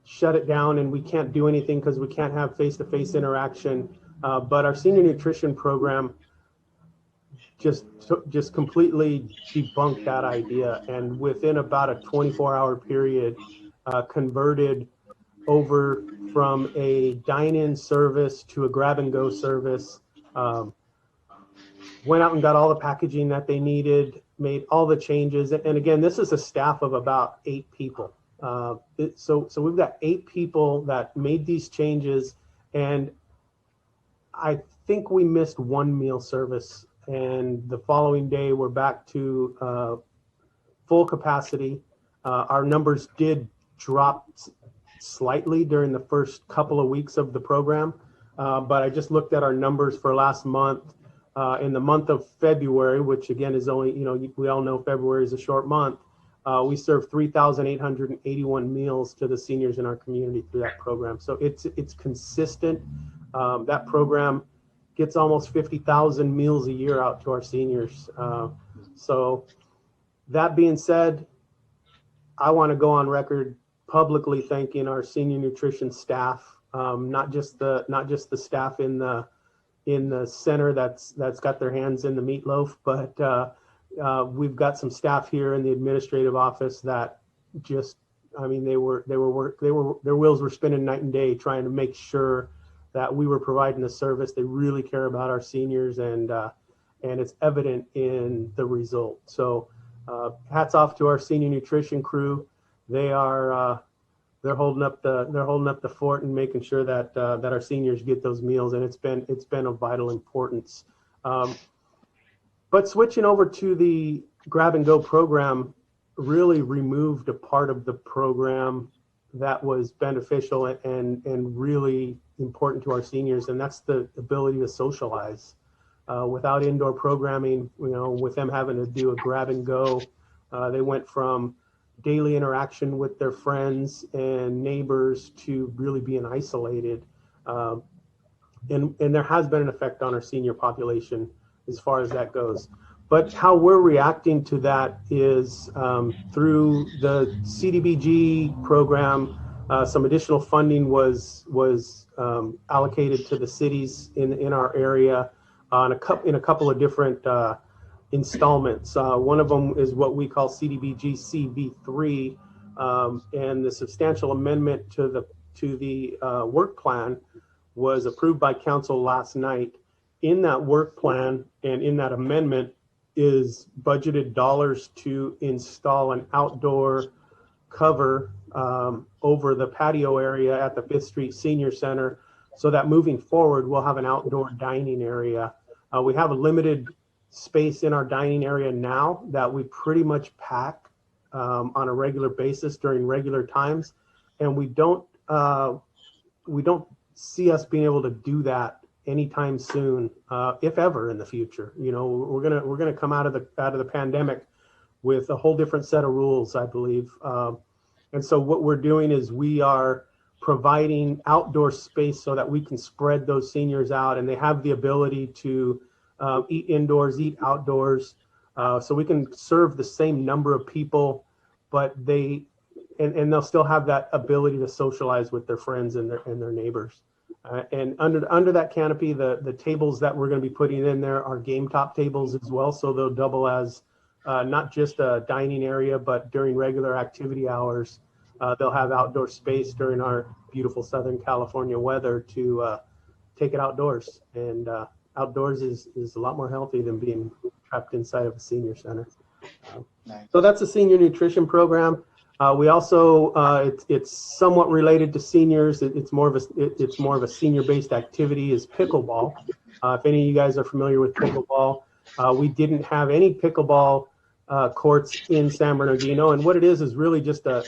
shut it down and we can't do anything because we can't have face-to-face interaction. But our senior nutrition program just completely debunked that idea, and within about a 24-hour period, converted over from a dine-in service to a grab-and-go service. Went out and got all the packaging that they needed, made all the changes. And again, this is a staff of about 8 people. So we've got 8 people that made these changes, and I think we missed 1 meal service. And the following day, we're back to full capacity. Our numbers did drop slightly during the first couple of weeks of the program, but I just looked at our numbers for last month. In the month of February, which again is only, we all know February is a short month, we served 3,881 meals to the seniors in our community through that program. So it's consistent. That program gets almost 50,000 meals a year out to our seniors. So that being said, I want to go on record publicly thanking our senior nutrition staff, not just the staff in the center that's got their hands in the meatloaf, but we've got some staff here in the administrative office that just, their wheels were spinning night and day trying to make sure that we were providing the service. They really care about our seniors, and it's evident in the result. So hats off to our senior nutrition crew. They're holding up the fort and making sure that our seniors get those meals, and it's been of vital importance. But switching over to the grab and go program really removed a part of the program that was beneficial and really important to our seniors, and that's the ability to socialize. Without indoor programming, with them having to do a grab and go, they went from daily interaction with their friends and neighbors to really being isolated. And there has been an effect on our senior population as far as that goes. But how we're reacting to that is through the CDBG program, some additional funding was allocated to the cities in our area in a couple of different installments. One of them is what we call CDBG CV3, and the substantial amendment to the work plan was approved by council last night. In that work plan and in that amendment is budgeted dollars to install an outdoor cover over the patio area at the 5th Street Senior Center, so that moving forward we'll have an outdoor dining area. We have a limited space in our dining area now that we pretty much pack on a regular basis during regular times, and we don't see us being able to do that anytime soon, if ever in the future. We're gonna come out of the pandemic with a whole different set of rules, I believe. And so what we're doing is we are providing outdoor space so that we can spread those seniors out, and they have the ability to eat indoors, eat outdoors. So we can serve the same number of people, but they'll still have that ability to socialize with their friends and their neighbors. And under that canopy, the tables that we're going to be putting in there are game top tables as well. So they'll double as not just a dining area, but during regular activity hours, they'll have outdoor space during our beautiful Southern California weather to take it outdoors. And outdoors is a lot more healthy than being trapped inside of a senior center. Nice. So that's a senior nutrition program. We also, it's somewhat related to seniors. It's more of a senior-based activity is pickleball. If any of you guys are familiar with pickleball, we didn't have any pickleball courts in San Bernardino, and what it is really just a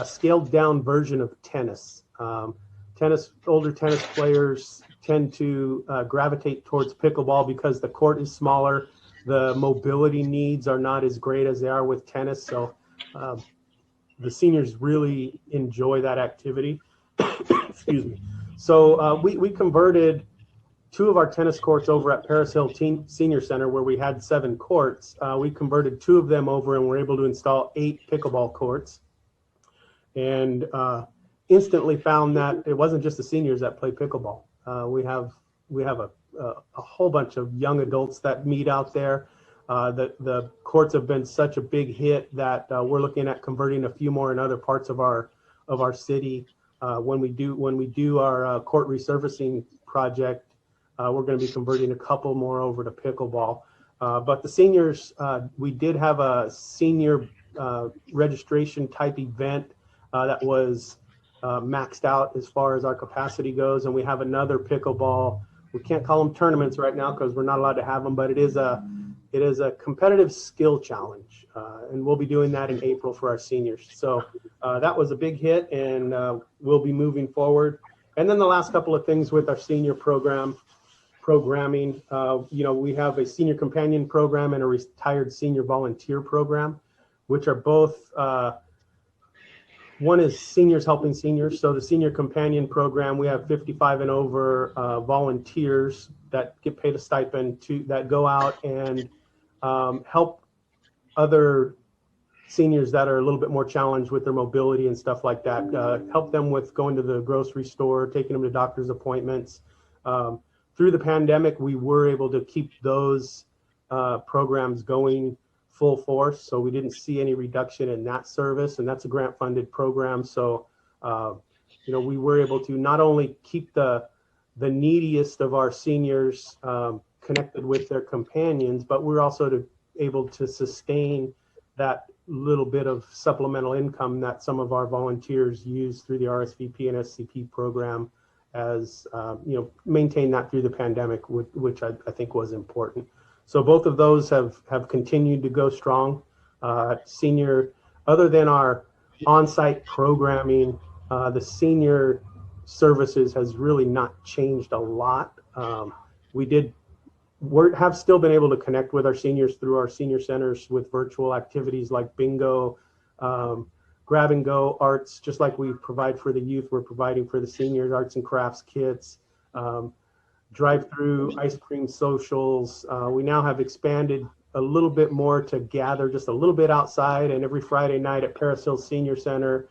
scaled-down version of tennis. Older tennis players tend to gravitate towards pickleball because the court is smaller. The mobility needs are not as great as they are with tennis. So the seniors really enjoy that activity. Excuse me. So we converted 2 of our tennis courts over at Paris Hill Senior Center, where we had 7 courts. We converted 2 of them over and were able to install 8 pickleball courts. And instantly found that it wasn't just the seniors that play pickleball. We have a whole bunch of young adults that meet out there. The courts have been such a big hit that we're looking at converting a few more in other parts of our city. When we do our court resurfacing project, we're going to be converting a couple more over to pickleball. But the seniors, we did have a senior registration type event that was maxed out as far as our capacity goes, and we have another pickleball. We can't call them tournaments right now because we're not allowed to have them, but it is a competitive skill challenge, and we'll be doing that in April for our seniors. So that was a big hit, and we'll be moving forward. And then the last couple of things with our senior programming, we have a senior companion program and a retired senior volunteer program, which are both, one is seniors helping seniors. So the senior companion program, we have 55 and over volunteers that get paid a stipend that go out and help other seniors that are a little bit more challenged with their mobility and stuff like that. Help them with going to the grocery store, taking them to doctor's appointments. Through the pandemic, we were able to keep those programs going full force, so we didn't see any reduction in that service, and that's a grant-funded program. So, we were able to not only keep the neediest of our seniors connected with their companions, but we're also able to sustain that little bit of supplemental income that some of our volunteers use through the RSVP and SCP program as, maintain that through the pandemic, which I think was important. So both of those have continued to go strong. Senior, other than our on-site programming, the senior services has really not changed a lot. We have still been able to connect with our seniors through our senior centers with virtual activities like bingo, grab and go arts, just like we provide for the youth, we're providing for the seniors, arts and crafts kits, drive-through ice cream socials. We now have expanded a little bit more to gather just a little bit outside, and every Friday night at Paris Hill Senior Center,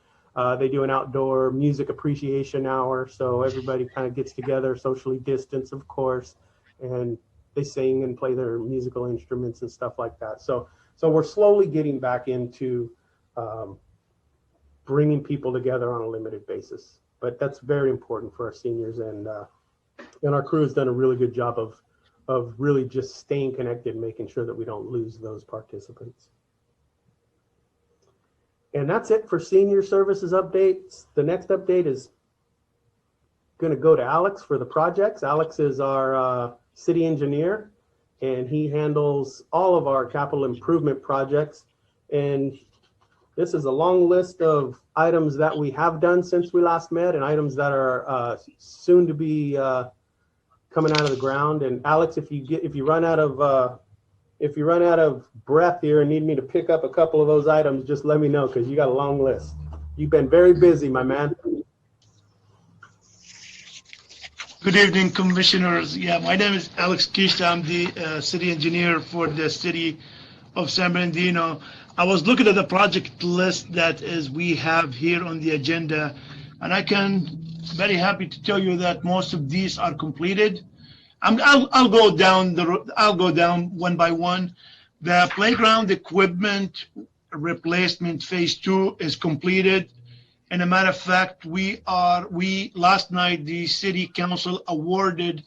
they do an outdoor music appreciation hour. So everybody kind of gets together, socially distanced, of course, and they sing and play their musical instruments and stuff like that. So we're slowly getting back into bringing people together on a limited basis. But that's very important for our seniors, and our crew has done a really good job of really just staying connected and making sure that we don't lose those participants. And that's it for senior services updates. The next update is going to go to Alex for the projects. Alex is our city engineer, and he handles all of our capital improvement projects. And this is a long list of items that we have done since we last met, and items that are soon to be coming out of the ground. And Alex, if you run out of breath here and need me to pick up a couple of those items, just let me know, because you got a long list. You've been very busy, my man. Good evening, commissioners. Yeah, my name is Alex Kishta. I'm the city engineer for the city of San Bernardino. I was looking at the project list that is we have here on the agenda, and I can very happy to tell you that most of these are completed. I'll go down I'll go down one by one. The playground equipment replacement phase 2 is completed. And a matter of fact, we last night, the city council awarded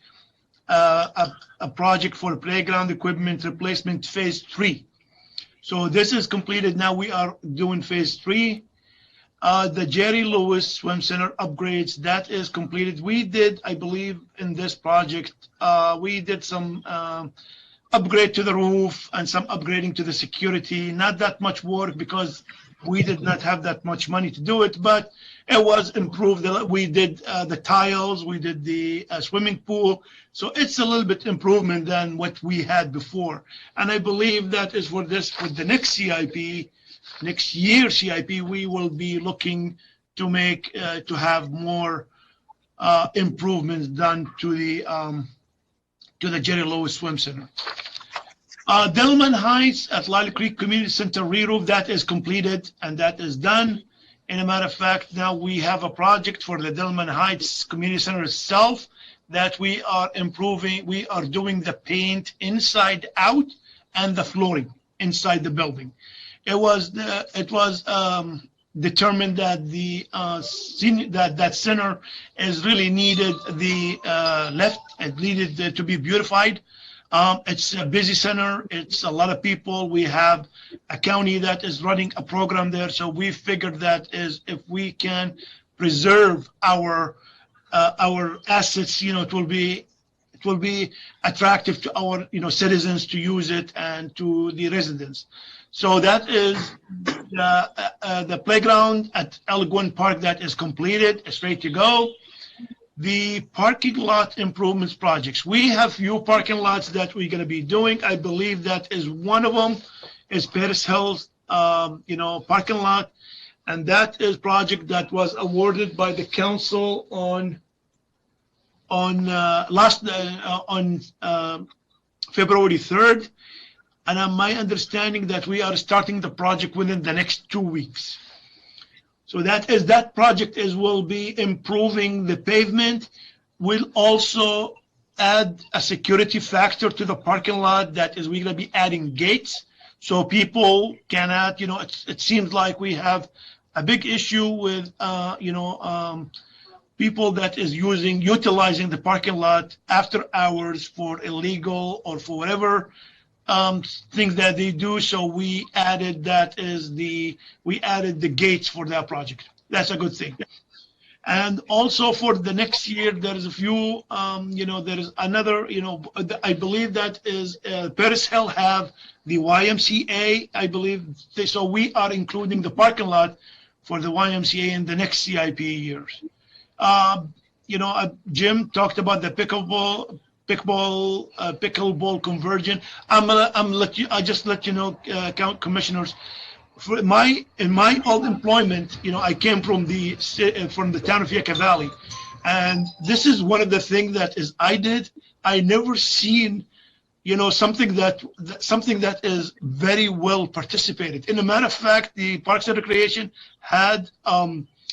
a project for playground equipment replacement phase 3. So this is completed. Now we are doing phase 3. The Jerry Lewis Swim Center upgrades, that is completed. We did, I believe, in this project, we did some upgrade to the roof and some upgrading to the security. Not that much work because we did not have that much money to do it, but it was improved. We did the tiles, we did the swimming pool. So it's a little bit improvement than what we had before. And I believe that is for the next CIP, next year CIP, we will be looking to make, to have more improvements done to the Jerry Lewis Swim Center. Delman Heights at Lily Creek Community Center re-roof, that is completed and that is done. And a matter of fact, now we have a project for the Delman Heights Community Center itself that we are improving. We are doing the paint inside out and the flooring inside the building. It was determined that that center is really needed it needed to be beautified. It's a busy center. It's a lot of people. We have a county that is running a program there. So we figured that is if we can preserve our assets, it will be attractive to our citizens to use it and to the residents. So that is the playground at Elgin Park that is completed. It's ready to go. The parking lot improvements projects. We have few parking lots that we're going to be doing. I believe that is one of them is Paris Hills, parking lot. And that is project that was awarded by the council on February 3rd. And my understanding that we are starting the project within the next 2 weeks. So that project will be improving the pavement. We'll also add a security factor to the parking lot. That is, we're going to be adding gates so people cannot, it seems like we have a big issue with, people that is utilizing the parking lot after hours for illegal or for whatever things that they do. So we added the gates for that project. That's a good thing. And also for the next year, there is a few, there is another, I believe that is Paris Hill have the YMCA, I believe. So we are including the parking lot for the YMCA in the next CIP years. Jim talked about the pickleball conversion. I just let you know, commissioners, in my old employment, I came from the town of Yucca Valley, and this is one of the things that I never seen, something that is very well participated. In a matter of fact, the Parks and Recreation had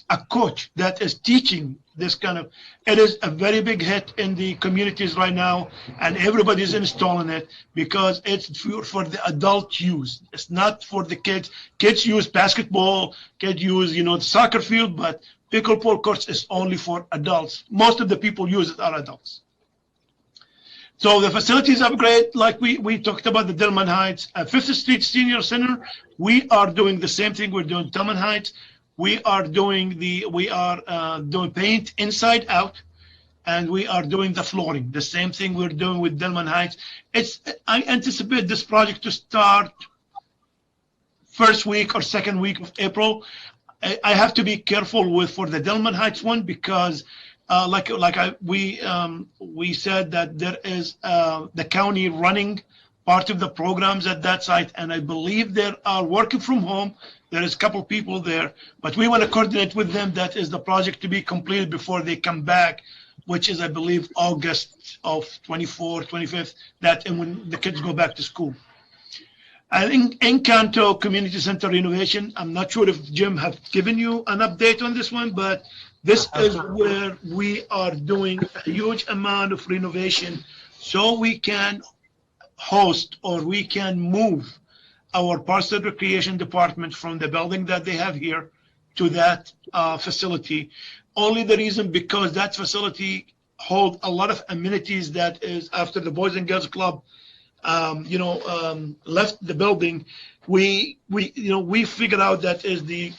a coach that is teaching this kind of. It is a very big hit in the communities right now, and everybody's installing it because it's for the adult use. It's not for the kids. Kids use basketball, kids use the soccer field, but pickleball courts is only for adults. Most of the people use it are adults. So the facilities upgrade, like we talked about the Delman Heights, 5th Street Senior Center, we are doing the same thing we're doing Delman Heights. We are doing paint inside out, and we are doing the flooring. The same thing we're doing with Delman Heights. I anticipate this project to start first week or second week of April. I have to be careful for the Delman Heights one because we said that there is the county running part of the programs at that site, and I believe they are working from home. There is a couple people there, but we want to coordinate with them. That is the project to be completed before they come back, which is, I believe, August of 24th, 25th, and when the kids go back to school. I think Encanto Community Center renovation, I'm not sure if Jim have given you an update on this one, but this is where we are doing a huge amount of renovation so we can host or we can move our Parks and Recreation Department from the building that they have here to that facility. Only the reason because that facility holds a lot of amenities that is after the Boys and Girls Club left the building, we figured out that is the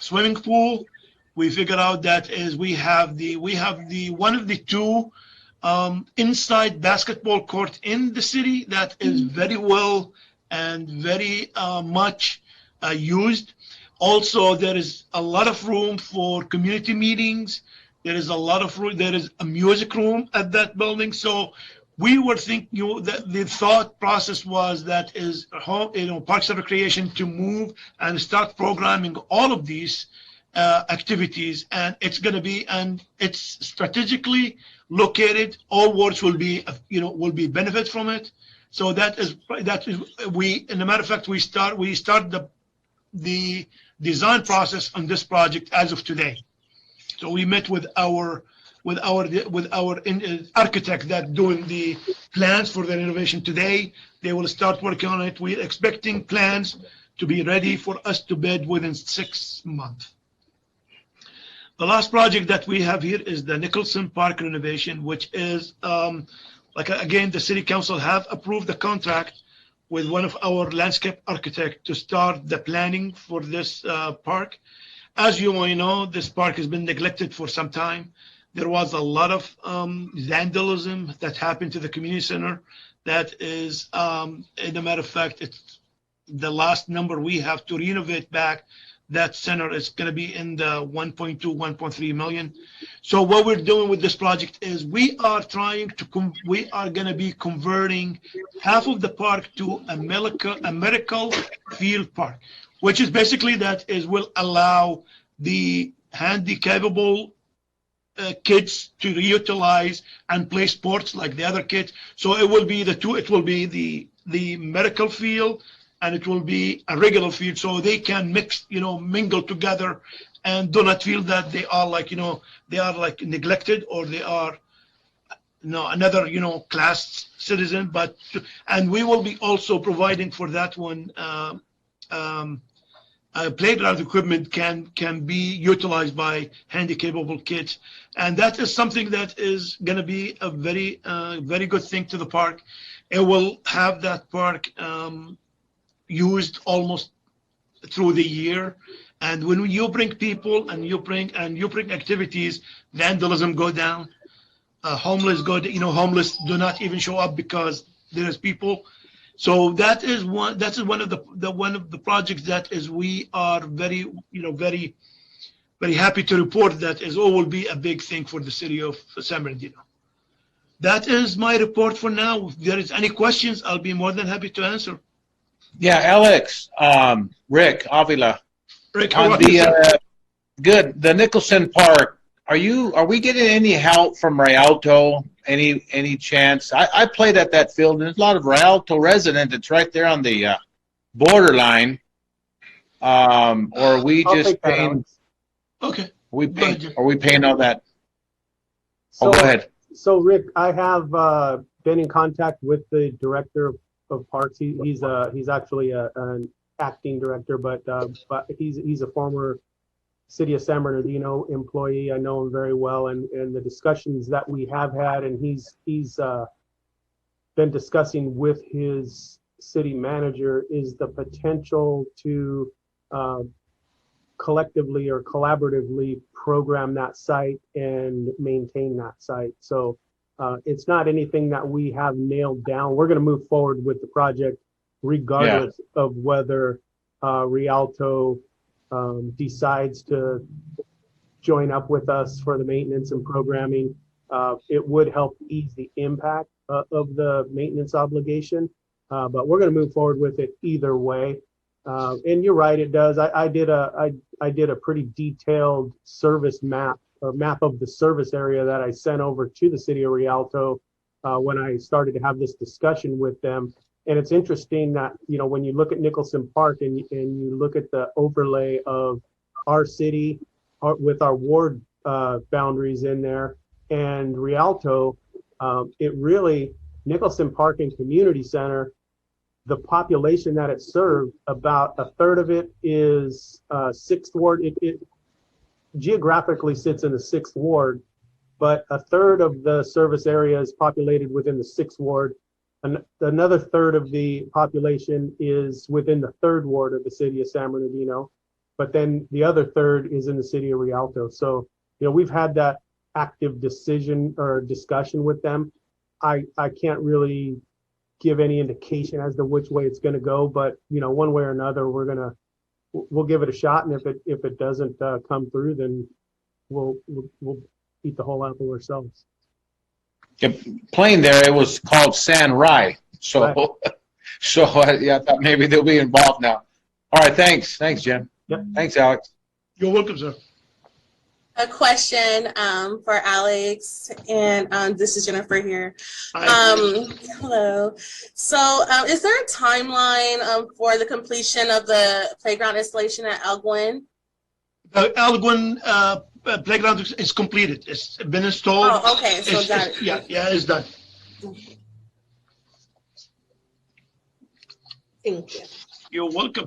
swimming pool. We figured out that is we have the one of the two inside basketball court in the city that is very well and very much used. Also, there is a lot of room for community meetings. There is a lot of room. There is a music room at that building. So we were thinking that the thought process was that is Parks and Recreation to move and start programming all of these activities, and it's going to be, and it's strategically located. All wards will be benefit from it. So that is we. In a matter of fact, we start the design process on this project as of today. So we met with our architect that doing the plans for the renovation today. They will start working on it. We're expecting plans to be ready for us to bid within 6 months. The last project that we have here is the Nicholson Park renovation, which is again, the city council have approved the contract with one of our landscape architects to start the planning for this park. As you may know, this park has been neglected for some time. There was a lot of vandalism that happened to the community center. That is, in a matter of fact, it's the last number we have to renovate back. That center is going to be in the 1.2, 1.3 million. So what we're doing with this project is we are going to be converting half of the park to a medical field park, which is basically will allow the handicapable kids to utilize and play sports like the other kids. So it will be it will be the medical field, and it will be a regular field, so they can mingle together and do not feel that they are neglected or they are another class citizen. And we will be also providing for that one playground equipment can be utilized by handicapable kids, and that is something that is going to be a very very good thing to the park. It will have that park used almost through the year, and when you bring people and you bring activities, vandalism go down, homeless do not even show up because there is people. So that is one of the projects that is we are very very very happy to report that will be a big thing for the city of San Bernardino. That is my report for now. If there is any questions, I'll be more than happy to answer. Yeah, Alex, Rick Avila. Rick, on the the Nicholson Park. Are we getting any help from Rialto? Any chance? I played at that field, and there's a lot of Rialto residents. It's right there on the borderline. Or are we just paying? Okay. Are we paying all that? So, go ahead. So, Rick, I have been in contact with the director of parks. He's actually an acting director, but he's a former City of San Bernardino employee. I know him very well, and the discussions that we have had, and he's been discussing with his city manager is the potential to collectively or collaboratively program that site and maintain that site. So it's not anything that we have nailed down. We're going to move forward with the project regardless of whether Rialto decides to join up with us for the maintenance and programming. It would help ease the impact of the maintenance obligation. but we're going to move forward with it either way. And you're right, it does. I did a pretty detailed service map or map of the service area that I sent over to the city of Rialto when I started to have this discussion with them. And it's interesting that, you know, when you look at Nicholson Park and you look at the overlay of our city with our ward boundaries in there and Rialto, it really, Nicholson Park and Community Center, the population that it served, about a third of it is 6th Ward. It geographically sits in the 6th Ward, but a third of the service area is populated within the 6th Ward. Another third of the population is within the 3rd Ward of the city of San Bernardino, but then the other third is in the city of Rialto. So, you know, we've had that active decision or discussion with them. I can't really give any indication as to which way it's going to go, but, you know, one way or another, we'll give it a shot. And if it doesn't come through, then we'll eat the whole apple ourselves. Plane there, it was called San Rai. So, Right. I thought maybe they'll be involved now. All right, thanks, Jim. Yep. Thanks, Alex. You're welcome, sir. A question for Alex, and this is Jennifer here. Hi. Hello. So, is there a timeline for the completion of the playground installation at Elgin? The Alguin playground is completed. It's been installed. Oh, okay. So got it. Yeah, it's done. Thank you. You're welcome.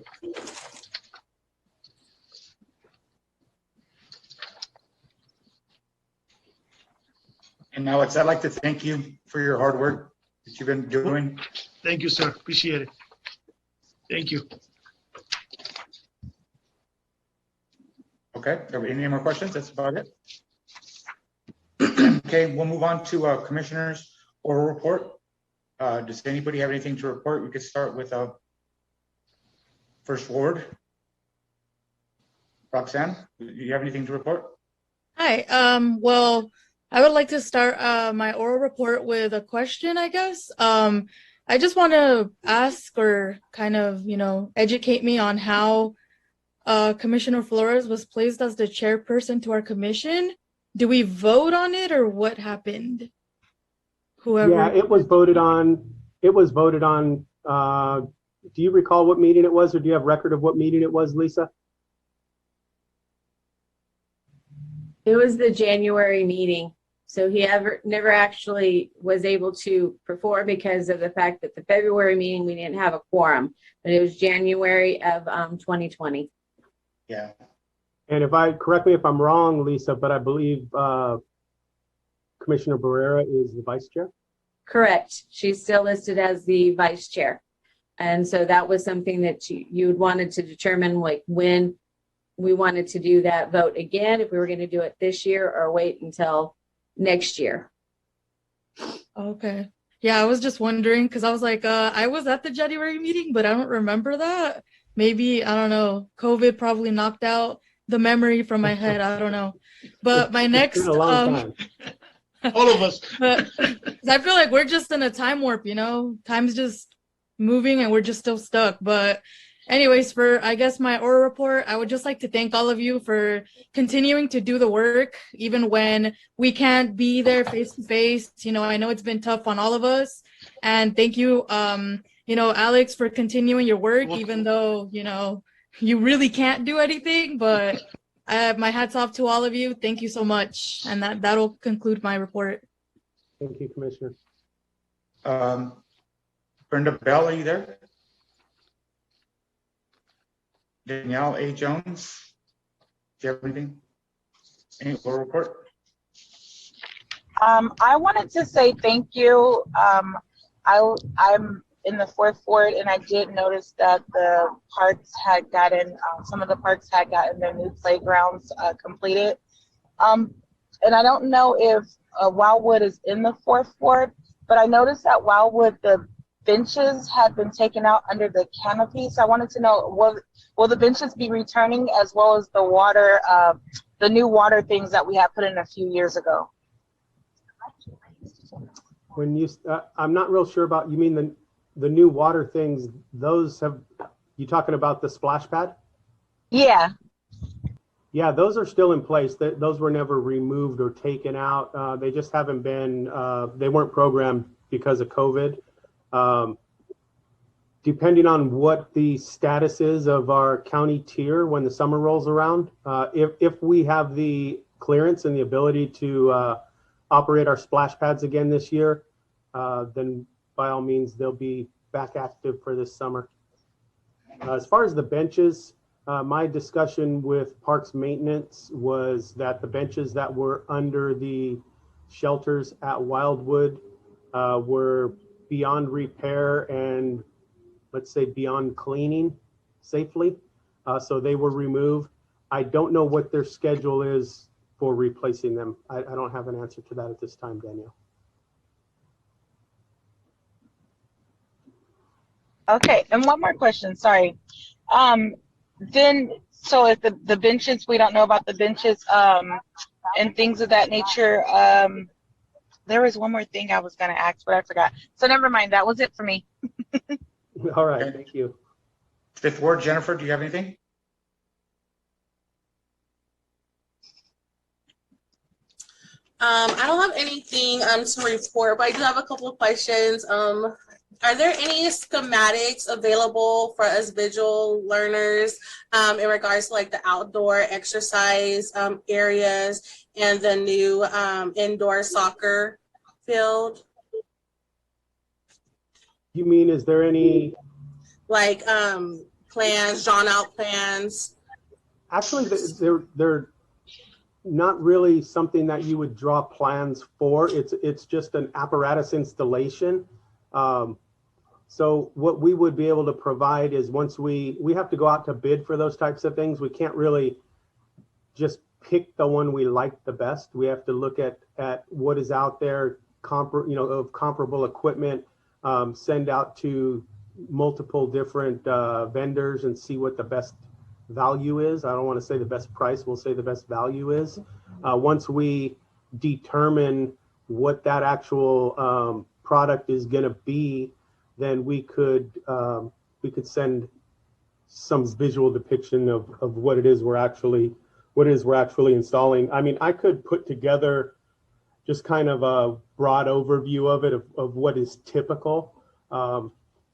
And Alex, I'd like to thank you for your hard work that you've been doing. Thank you, sir. Appreciate it. Thank you. Okay, any more questions? That's about it. Okay, we'll move on to commissioners' oral report. Does anybody have anything to report? We could start with First Ward. Roxanne, do you have anything to report? Hi. Well, I would like to start my oral report with a question, I guess. I just want to ask or kind of, educate me on how Commissioner Flores was placed as the chairperson to our commission. Do we vote on it or what happened? Whoever. Yeah, it was voted on. Do you recall what meeting it was, or do you have record of what meeting it was, Lisa? It was the January meeting. So he never actually was able to perform because of the fact that the February meeting, we didn't have a quorum, but it was January of 2020. Yeah. And correct me if I'm wrong, Lisa, but I believe Commissioner Barrera is the vice chair. Correct. She's still listed as the vice chair. And so that was something that you wanted to determine, like when we wanted to do that vote again, if we were going to do it this year or wait until next year. Okay. Yeah, I was just wondering because I was like, I was at the January meeting, but I don't remember that. Maybe, I don't know, COVID probably knocked out the memory from my head. I don't know. But my next, It's been a long time. All of us. but 'cause I feel like we're just in a time warp, time's just moving and we're just still stuck. But anyways, for, I guess, my oral report, I would just like to thank all of you for continuing to do the work, even when we can't be there face to face. I know it's been tough on all of us. And thank you, Alex, for continuing your work, even though, you really can't do anything. But my hat's off to all of you. Thank you so much. And that'll conclude my report. Thank you, Commissioner. Brenda Bell, are you there? Danielle A. Jones, do you have anything? Any oral report? I wanted to say thank you. I'm in the 4th Ward, and I did notice that the parks had gotten, some of the parks had gotten their new playgrounds completed. And I don't know if Wildwood is in the 4th Ward, but I noticed that Wildwood, the benches had been taken out under the canopy. So I wanted to know, will the benches be returning as well as the water, the new water things that we had put in a few years ago? When you, I'm not real sure about, you mean the new water things, those have, you talking about the splash pad? Yeah. Yeah, those are still in place. Those were never removed or taken out. They just haven't been, they weren't programmed because of COVID. Depending on what the status is of our county tier when the summer rolls around, if we have the clearance and the ability to operate our splash pads again this year, then by all means, they'll be back active for this summer. As far as the benches, my discussion with Parks Maintenance was that the benches that were under the shelters at Wildwood were beyond repair and, let's say, beyond cleaning safely. So they were removed. I don't know what their schedule is for replacing them. I don't have an answer to that at this time, Danielle. Okay, and one more question, sorry. Then, so if the benches, we don't know about the benches and things of that nature. There was one more thing I was gonna ask, but I forgot. So never mind, that was it for me. All right, thank you. Fifth Ward, Jennifer, do you have anything? I don't have anything to report, but I do have a couple of questions. Are there any schematics available for us visual learners in regards to like the outdoor exercise areas and the new indoor soccer field? You mean, is there any? Like plans, drawn out plans? Actually, they're not really something that you would draw plans for. It's just an apparatus installation. So what we would be able to provide is once we have to go out to bid for those types of things. We can't really just pick the one we like the best. We have to look at what is out there, of comparable equipment, send out to multiple different vendors and see what the best value is. I don't want to say the best price, we'll say the best value is. Once we determine what that actual product is going to be, then we could send some visual depiction of what it is we're actually installing. I mean, I could put together just kind of a broad overview of it, of what is typical.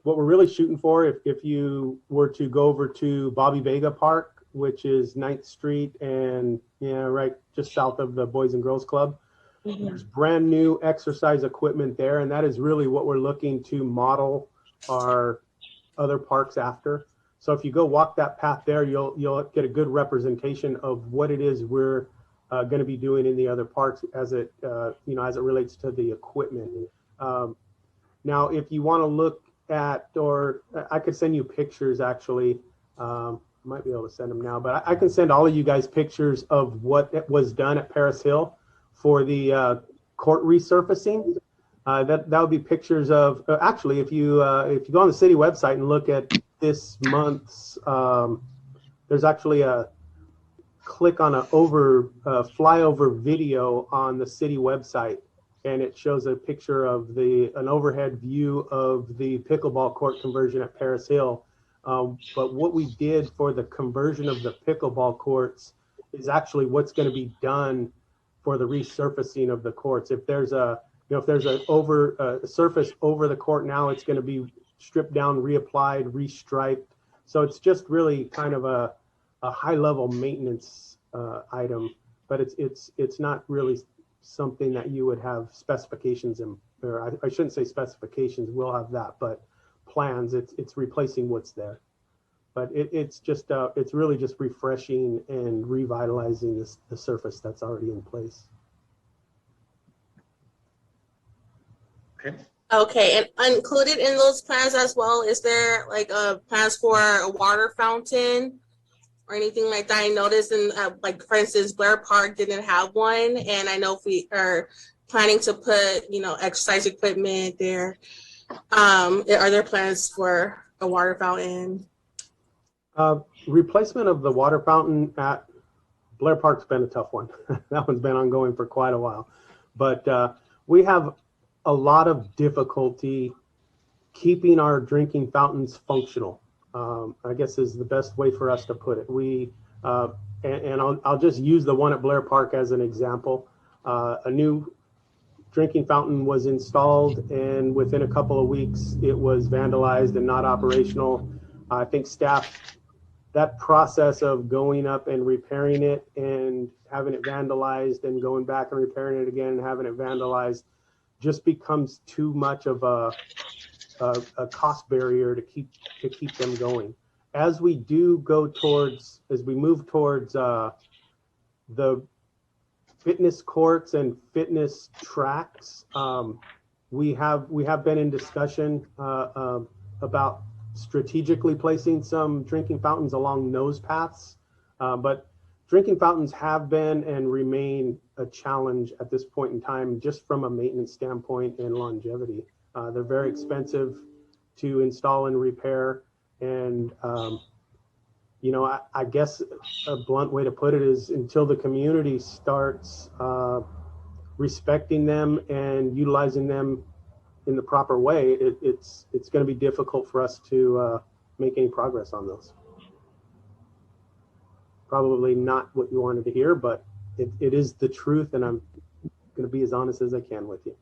What we're really shooting for, if you were to go over to Bobby Vega Park, which is 9th Street and right just south of the Boys and Girls Club, there's brand new exercise equipment there, and that is really what we're looking to model our other parks after. So if you go walk that path there, you'll get a good representation of what it is we're going to be doing in the other parks as it relates to the equipment. Now, if you want to look at, or I could send you pictures actually. Might be able to send them now, but I can send all of you guys pictures of what was done at Paris Hill for the court resurfacing. That would be pictures of, actually, if you go on the city website and look at this month's, there's actually a click on a flyover video on the city website, and it shows a picture of an overhead view of the pickleball court conversion at Paris Hill. But what we did for the conversion of the pickleball courts is actually what's going to be done for the resurfacing of the courts. If there's a surface over the court now, it's going to be stripped down, reapplied, restriped. So it's just really kind of a high level maintenance item, but it's not really something that you would have specifications in, or I shouldn't say specifications, we'll have that, but plans. It's replacing what's there, but it's really just refreshing and revitalizing the surface that's already in place. Okay, and included in those plans as well, is there like plans for a water fountain or anything like that? I noticed in like, for instance, Blair Park didn't have one, and I know if we are planning to put exercise equipment there, are there plans for a water fountain? Replacement of the water fountain at Blair Park's been a tough one. That one's been ongoing for quite a while, but we have a lot of difficulty keeping our drinking fountains functional, I guess is the best way for us to put it. I'll just use the one at Blair Park as an example. A new drinking fountain was installed, and within a couple of weeks, it was vandalized and not operational. I think staff, that process of going up and repairing it and having it vandalized and going back and repairing it again and having it vandalized just becomes too much of a cost barrier to keep them going. As we move towards the fitness courts and fitness tracks, we have been in discussion about strategically placing some drinking fountains along nose paths, but drinking fountains have been and remain a challenge at this point in time, just from a maintenance standpoint and longevity. They're very expensive to install and repair, and I guess a blunt way to put it is until the community starts respecting them and utilizing them in the proper way, it's going to be difficult for us to make any progress on those. Probably not what you wanted to hear, but it is the truth, and I'm going to be as honest as I can with you.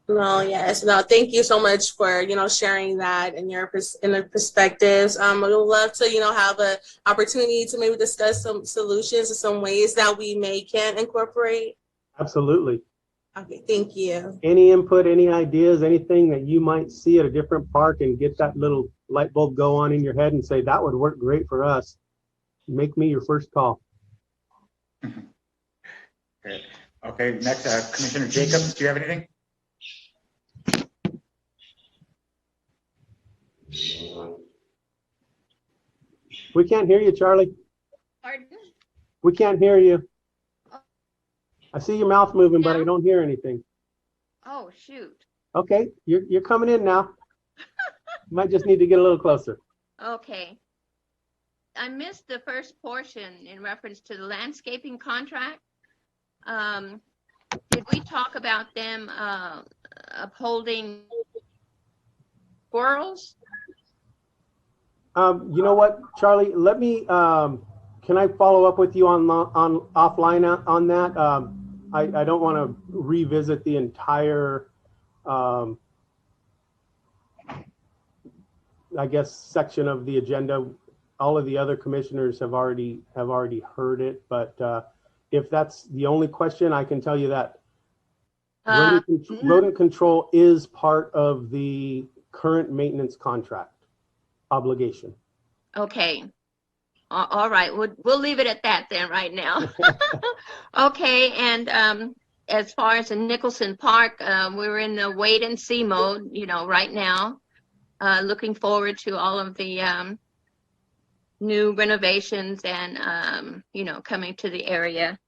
No, yes, no. Thank you so much for sharing that and your perspectives. We would love to have an opportunity to maybe discuss some solutions or some ways that we can incorporate. Absolutely. Okay, thank you. Any input, any ideas, anything that you might see at a different park and get that little light bulb go on in your head and say that would work great for us, make me your first call. Okay, next, Commissioner Jacobs, do you have anything? We can't hear you, Charlie. Pardon? We can't hear you. I see your mouth moving, but I don't hear anything. Oh, shoot. Okay, you're coming in now. You might just need to get a little closer. Okay. I missed the first portion in reference to the landscaping contract. Did we talk about them upholding squirrels? You know what, Charlie? Let me. Can I follow up with you on offline on that? I don't want to revisit the entire, I guess, section of the agenda. All of the other commissioners have already heard it, but if that's the only question, I can tell you that rodent control is part of the current maintenance contract obligation. Okay. All right. We'll leave it at that then right now. Okay. And as far as in Nicholson Park, we're in the wait and see mode, right now. Looking forward to all of the new renovations and, coming to the area.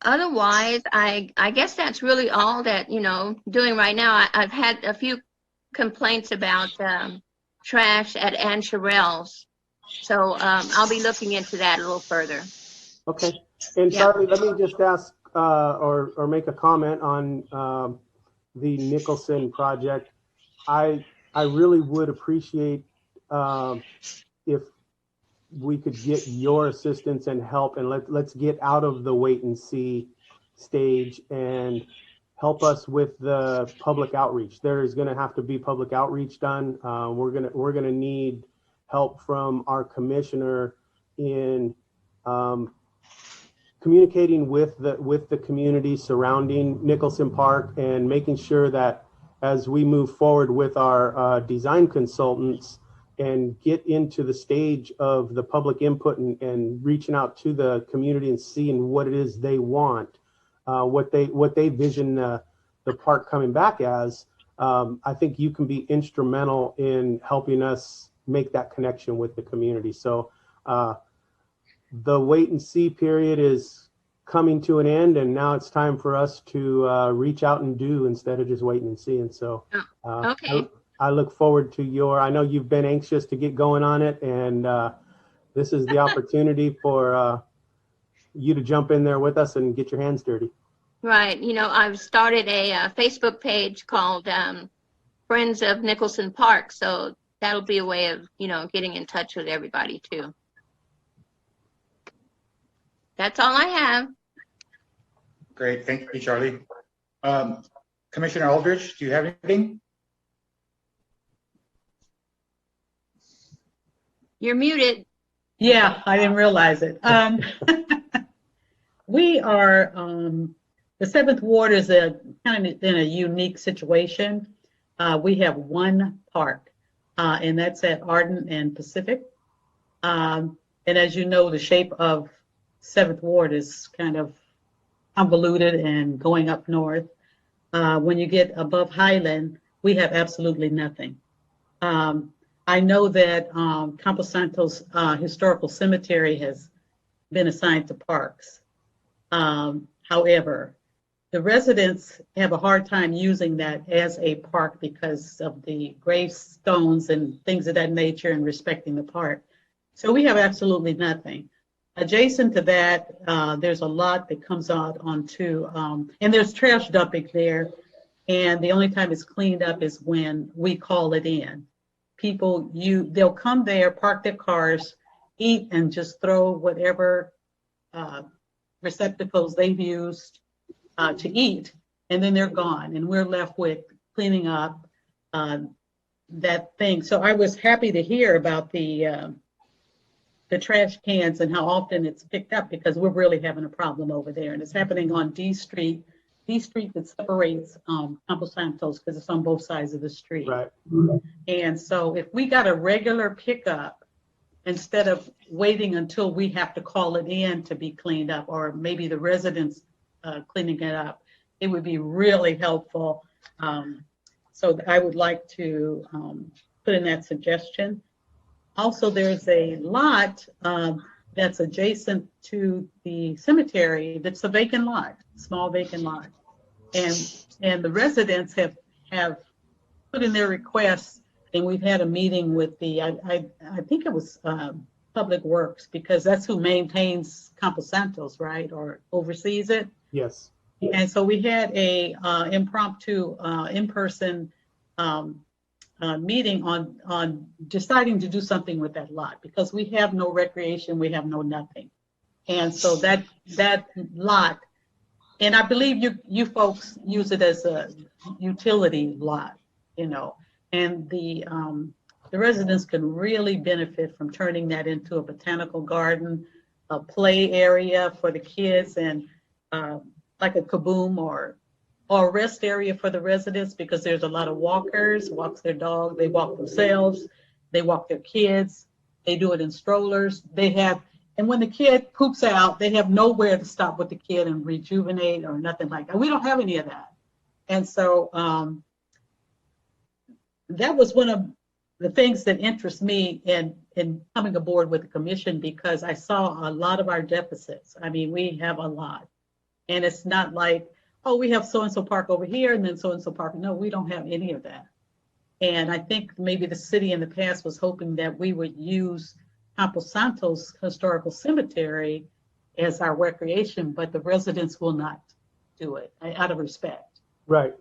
Otherwise, I guess that's really all that, doing right now. I've had a few complaints about trash at Ann Sherrill's. So I'll be looking into that a little further. Okay. And Charlie, let me just ask or make a comment on the Nicholson project. I really would appreciate if we could get your assistance and help, and let's get out of the wait and see stage and help us with the public outreach. There is going to have to be public outreach done. We're gonna need help from our commissioner in communicating with the community surrounding Nicholson Park and making sure that as we move forward with our design consultants and get into the stage of the public input and reaching out to the community and seeing what it is they want, what they vision the park coming back as, I think you can be instrumental in helping us make that connection with the community. So the wait and see period is coming to an end, and now it's time for us to reach out and do instead of just waiting and seeing. So Okay. I look forward to I know you've been anxious to get going on it, and this is the opportunity for you to jump in there with us and get your hands dirty. Right. You know, I've started a Facebook page called Friends of Nicholson Park. So that'll be a way of, you know, getting in touch with everybody too. That's all I have. Great, thank you, Charlie. Commissioner Aldridge, do you have anything? You're muted. Yeah, I didn't realize it. We are, the Seventh Ward is kind of in a unique situation. We have one park, and that's at Arden and Pacific. And as you know, the shape of Seventh Ward is kind of convoluted and going up north. When you get above Highland, we have absolutely nothing. I know that Campo Santos Historical Cemetery has been assigned to parks. However, the residents have a hard time using that as a park because of the gravestones and things of that nature and respecting the park. So we have absolutely nothing. Adjacent to that, there's a lot that comes out onto, and there's trash dumping there. And the only time it's cleaned up is when we call it in. People, they'll come there, park their cars, eat, and just throw whatever receptacles they've used to eat, and then they're gone. And we're left with cleaning up that thing. So I was happy to hear about the trash cans and how often it's picked up, because we're really having a problem over there. And it's happening on D Street that separates Campo Santos, because it's on both sides of the street. Right. And so if we got a regular pickup, instead of waiting until we have to call it in to be cleaned up, or maybe the residents cleaning it up, it would be really helpful. So I would like to put in that suggestion. Also, there's a lot that's adjacent to the cemetery that's a vacant lot, small vacant lot. And the residents have put in their requests, and we've had a meeting with the, I think it was Public Works, because that's who maintains Campo Santos, right, or oversees it. Yes. And so we had a impromptu in-person meeting on deciding to do something with that lot, because we have no recreation, we have no nothing. And so that lot, and I believe you folks use it as a utility lot, you know, and the residents can really benefit from turning that into a botanical garden, a play area for the kids, and like a kaboom or a rest area for the residents, because there's a lot of walkers, walks their dog, they walk themselves, they walk their kids, they do it in strollers. And when the kid poops out, they have nowhere to stop with the kid and rejuvenate or nothing like that. We don't have any of that. And so that was one of the things that interests me in coming aboard with the commission, because I saw a lot of our deficits. I mean, we have a lot. And it's not like, oh, we have so-and-so park over here and then so-and-so park. No, we don't have any of that. And I think maybe the city in the past was hoping that we would use Campo Santos Historical Cemetery as our recreation, but the residents will not do it out of respect. Right.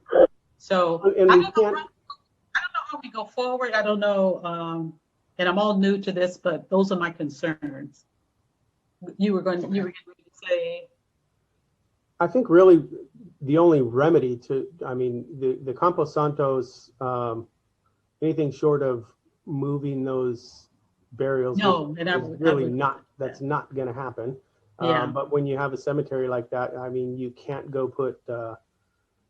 So And I we don't know can't, how we go forward. I don't know. And I'm all new to this, but those are my concerns. You were going to say. I think really the only remedy to, I mean, the Campo Santos, anything short of moving those burials No, and I is would- really not, that's not going to happen. Yeah. But when you have a cemetery like that, I mean, you can't go put,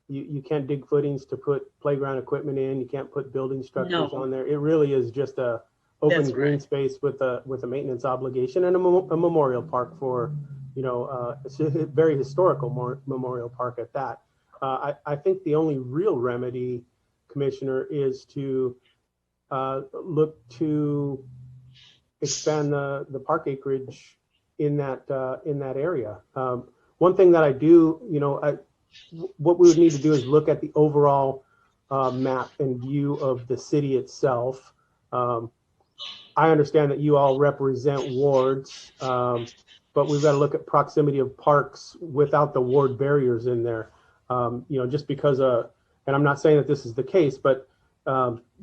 you can't dig footings to put playground equipment in. You can't put building structures No. on there. It really is just a open That's green right. space with a maintenance obligation, and a memorial park for, you know, it's a very historical memorial park at that. I think the only real remedy, Commissioner, is to look to expand the park acreage in that area. One thing that I do, you know, what we would need to do is look at the overall map and view of the city itself. I understand that you all represent wards, but we've got to look at proximity of parks without the ward barriers in there. Just because and I'm not saying that this is the case, but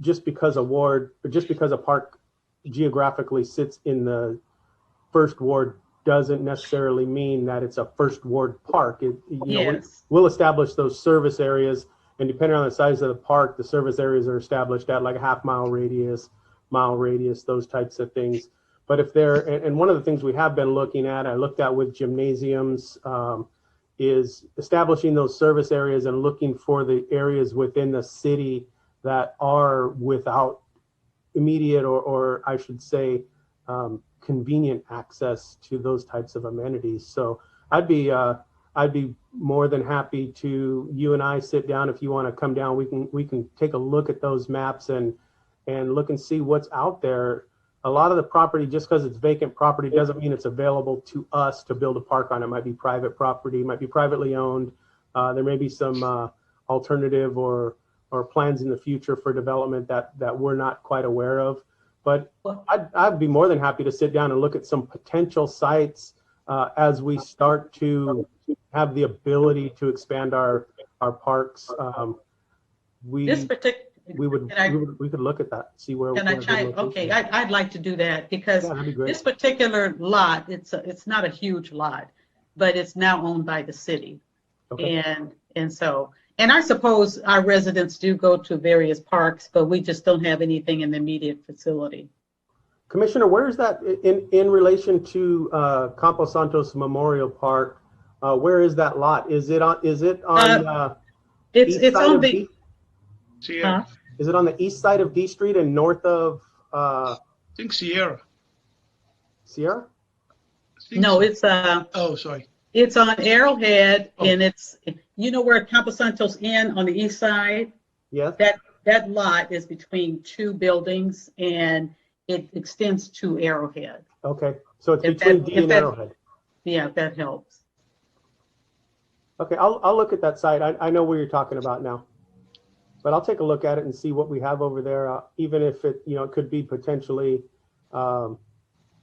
just because a park geographically sits in the first ward doesn't necessarily mean that it's a first ward park. Yes. We'll establish those service areas, and depending on the size of the park, the service areas are established at like a half-mile radius, those types of things. But if and one of the things we have been looking at, I looked at with gymnasiums, is establishing those service areas and looking for the areas within the city that are without immediate or I should say, convenient access to those types of amenities. So I'd be more than happy to, you and I sit down. If you want to come down, we can take a look at those maps and look and see what's out there. A lot of the property, just because it's vacant property, doesn't mean it's available to us to build a park on. It might be private property, might be privately owned. There may be some alternative or plans in the future for development that we're not quite aware of. But I'd be more than happy to sit down and look at some potential sites as we start to have the ability to expand our parks. We could look at that, see where. Can I chime? Okay, I'd like to do that because that'd be great. this particular lot, it's not a huge lot, but it's now owned by the city. Okay. And I suppose our residents do go to various parks, but we just don't have anything in the immediate vicinity. Commissioner, where is that in relation to Campo Santos Memorial Park? Where is that lot? Is it on It's east side on of the. Sierra. Is it on the east side of D Street and north of I think Sierra. Sierra? I think No, so. it's Oh, sorry. It's on Arrowhead, Oh. and it's where Campo Santos Inn on the east side. Yes. That lot is between two buildings, and it extends to Arrowhead. Okay, so it's If between that- D if and that- Arrowhead. Yeah, if that helps. Okay, I'll look at that site. I know where you're talking about now, but I'll take a look at it and see what we have over there. Even if it could be potentially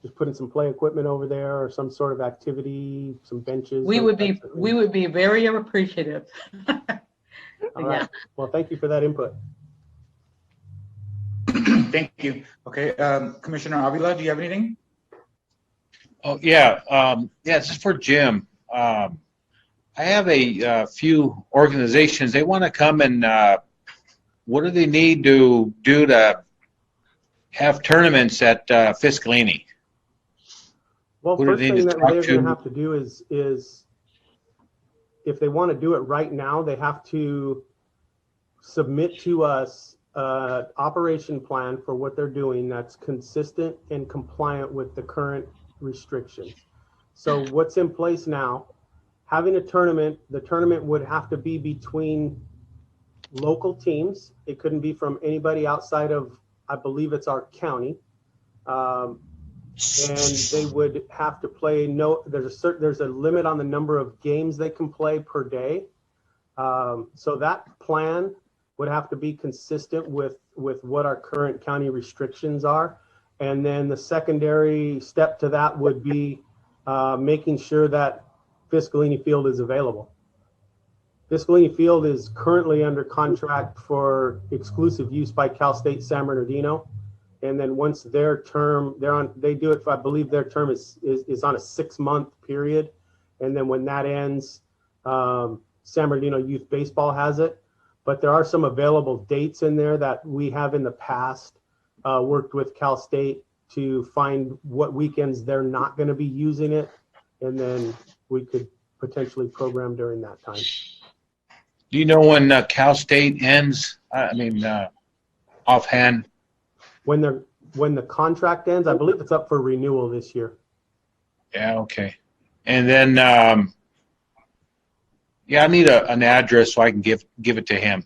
just putting some play equipment over there or some sort of activity, some benches. We those would be types of things. very appreciative. All right. Well, thank you for that input. Thank you. Okay, Commissioner Avila, do you have anything? Oh, yeah. This is for Jim. I have a few organizations. They want to come and what do they need to do to have tournaments at Fiscalini? Well, Who do first they need thing to that talk they're going to? to have to do is if they want to do it right now, they have to submit to us an operation plan for what they're doing that's consistent and compliant with the current restrictions. So what's in place now, having a tournament, the tournament would have to be between local teams. It couldn't be from anybody outside of, I believe it's our county. And they would have to play there's a limit on the number of games they can play per day. So that plan would have to be consistent with what our current county restrictions are. And then the secondary step to that would be making sure that Fiscalini Field is available. Fiscalini Field is currently under contract for exclusive use by Cal State San Bernardino. And then once their term, they do it, I believe their term is on a 6-month period. And then when that ends, San Bernardino Youth Baseball has it. But there are some available dates in there that we have in the past worked with Cal State to find what weekends they're not going to be using it. And then we could potentially program during that time. Do you know when Cal State ends? Offhand. When the contract ends, I believe it's up for renewal this year. Yeah, okay. And then, I need an address so I can give it to him.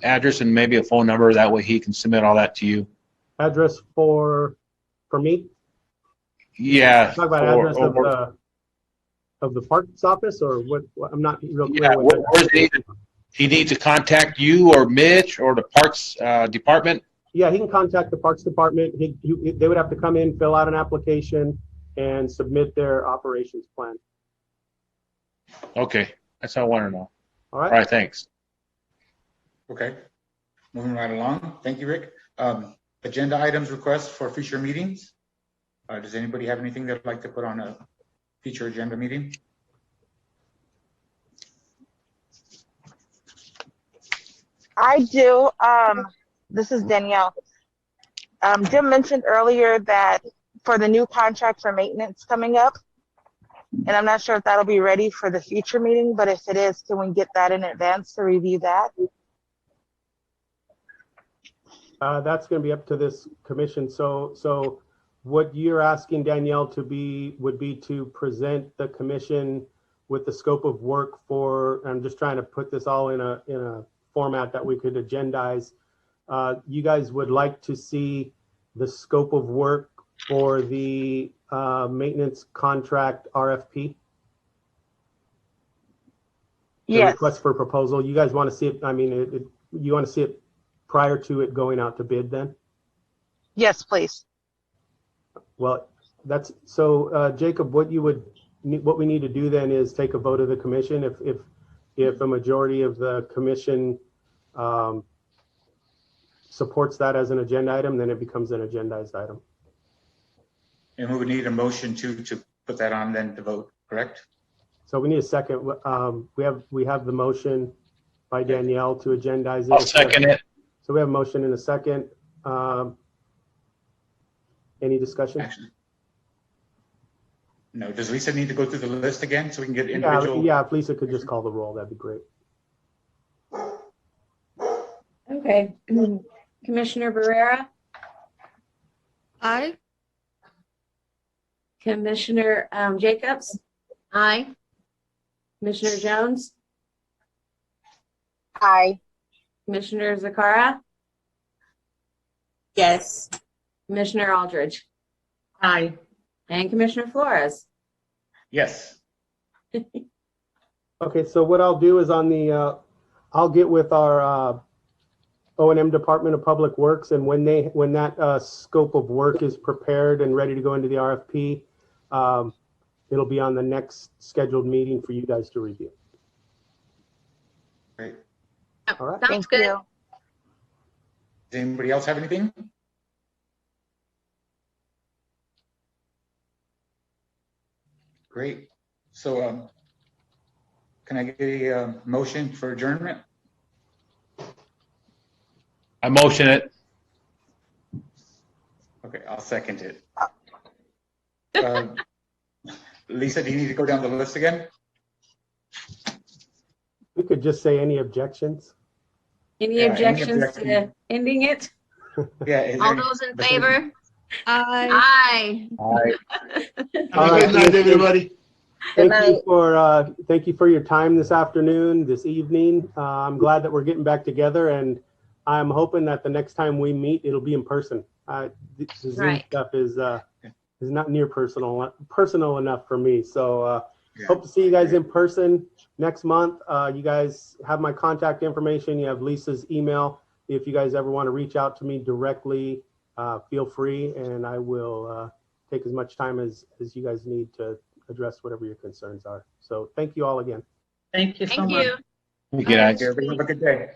Address and maybe a phone number. That way he can submit all that to you. Address for me? Yeah. Talk about address of the parks office or what? I'm not real clear. Yeah, what where's he need to contact you or Mitch or the Parks Department? Yeah, he can contact the Parks Department. They would have to come in, fill out an application, and submit their operations plan. Okay, that's all I want to know. All All right? right, thanks. Okay, moving right along. Thank you, Rick. Agenda items requests for future meetings. Does anybody have anything they'd like to put on a future agenda meeting? I do. This is Danielle. Jim mentioned earlier that for the new contract for maintenance coming up, and I'm not sure if that'll be ready for the future meeting, but if it is, can we get that in advance to review that? That's going to be up to this commission. So what you're asking Danielle to be would be to present the commission with the scope of work for. I'm just trying to put this all in a format that we could agendize. You guys would like to see the scope of work for the maintenance contract RFP? The Yes. request for proposal. You guys want to see it? I mean, you want to see it prior to it going out to bid then? Yes, please. Well, that's so, Jacob, what we need to do then is take a vote of the commission. If a majority of the commission supports that as an agenda item, then it becomes an agendized item. And we would need a motion to put that on then to vote, correct? So we need a second. We have the motion by Danielle to agendize it. I'll second it. So we have a motion in a second. Any discussion? Actually, no. Does Lisa need to go through the list again so we can get individual? Yeah, if Lisa could just call the roll, that'd be great. Okay. Commissioner Barrera, Aye. Commissioner Jacobs, Aye. Commissioner Jones, Aye. Commissioner Zakara, Yes. Commissioner Aldridge, Aye. and Commissioner Flores. Yes. Okay, so what I'll do is on the, I'll get with our O&M Department of Public Works, and when that scope of work is prepared and ready to go into the RFP, it'll be on the next scheduled meeting for you guys to review. Great. All right. Sounds Thank good. you. Does anybody else have anything? Great. So, can I get a motion for adjournment? I motion it. Okay, I'll second it. Lisa, do you need to go down the list again? We could just say any objections. Any Yeah, any objections objection? to ending it? Yeah. is there All any- those in favor? Aye. Aye. Have a good night, everybody. Thank you for your time this afternoon, this evening. I'm glad that we're getting back together, and I'm hoping that the next time we meet, it'll be in person. The Zoom Right. stuff is not near personal enough for me. So Yeah. hope to see you guys in person next month. You guys have my contact information. You have Lisa's email. If you guys ever want to reach out to me directly, feel free, and I will take as much time as you guys need to address whatever your concerns are. So thank you all again. Thank you so Thank much. you. Good night. Everybody have a good day.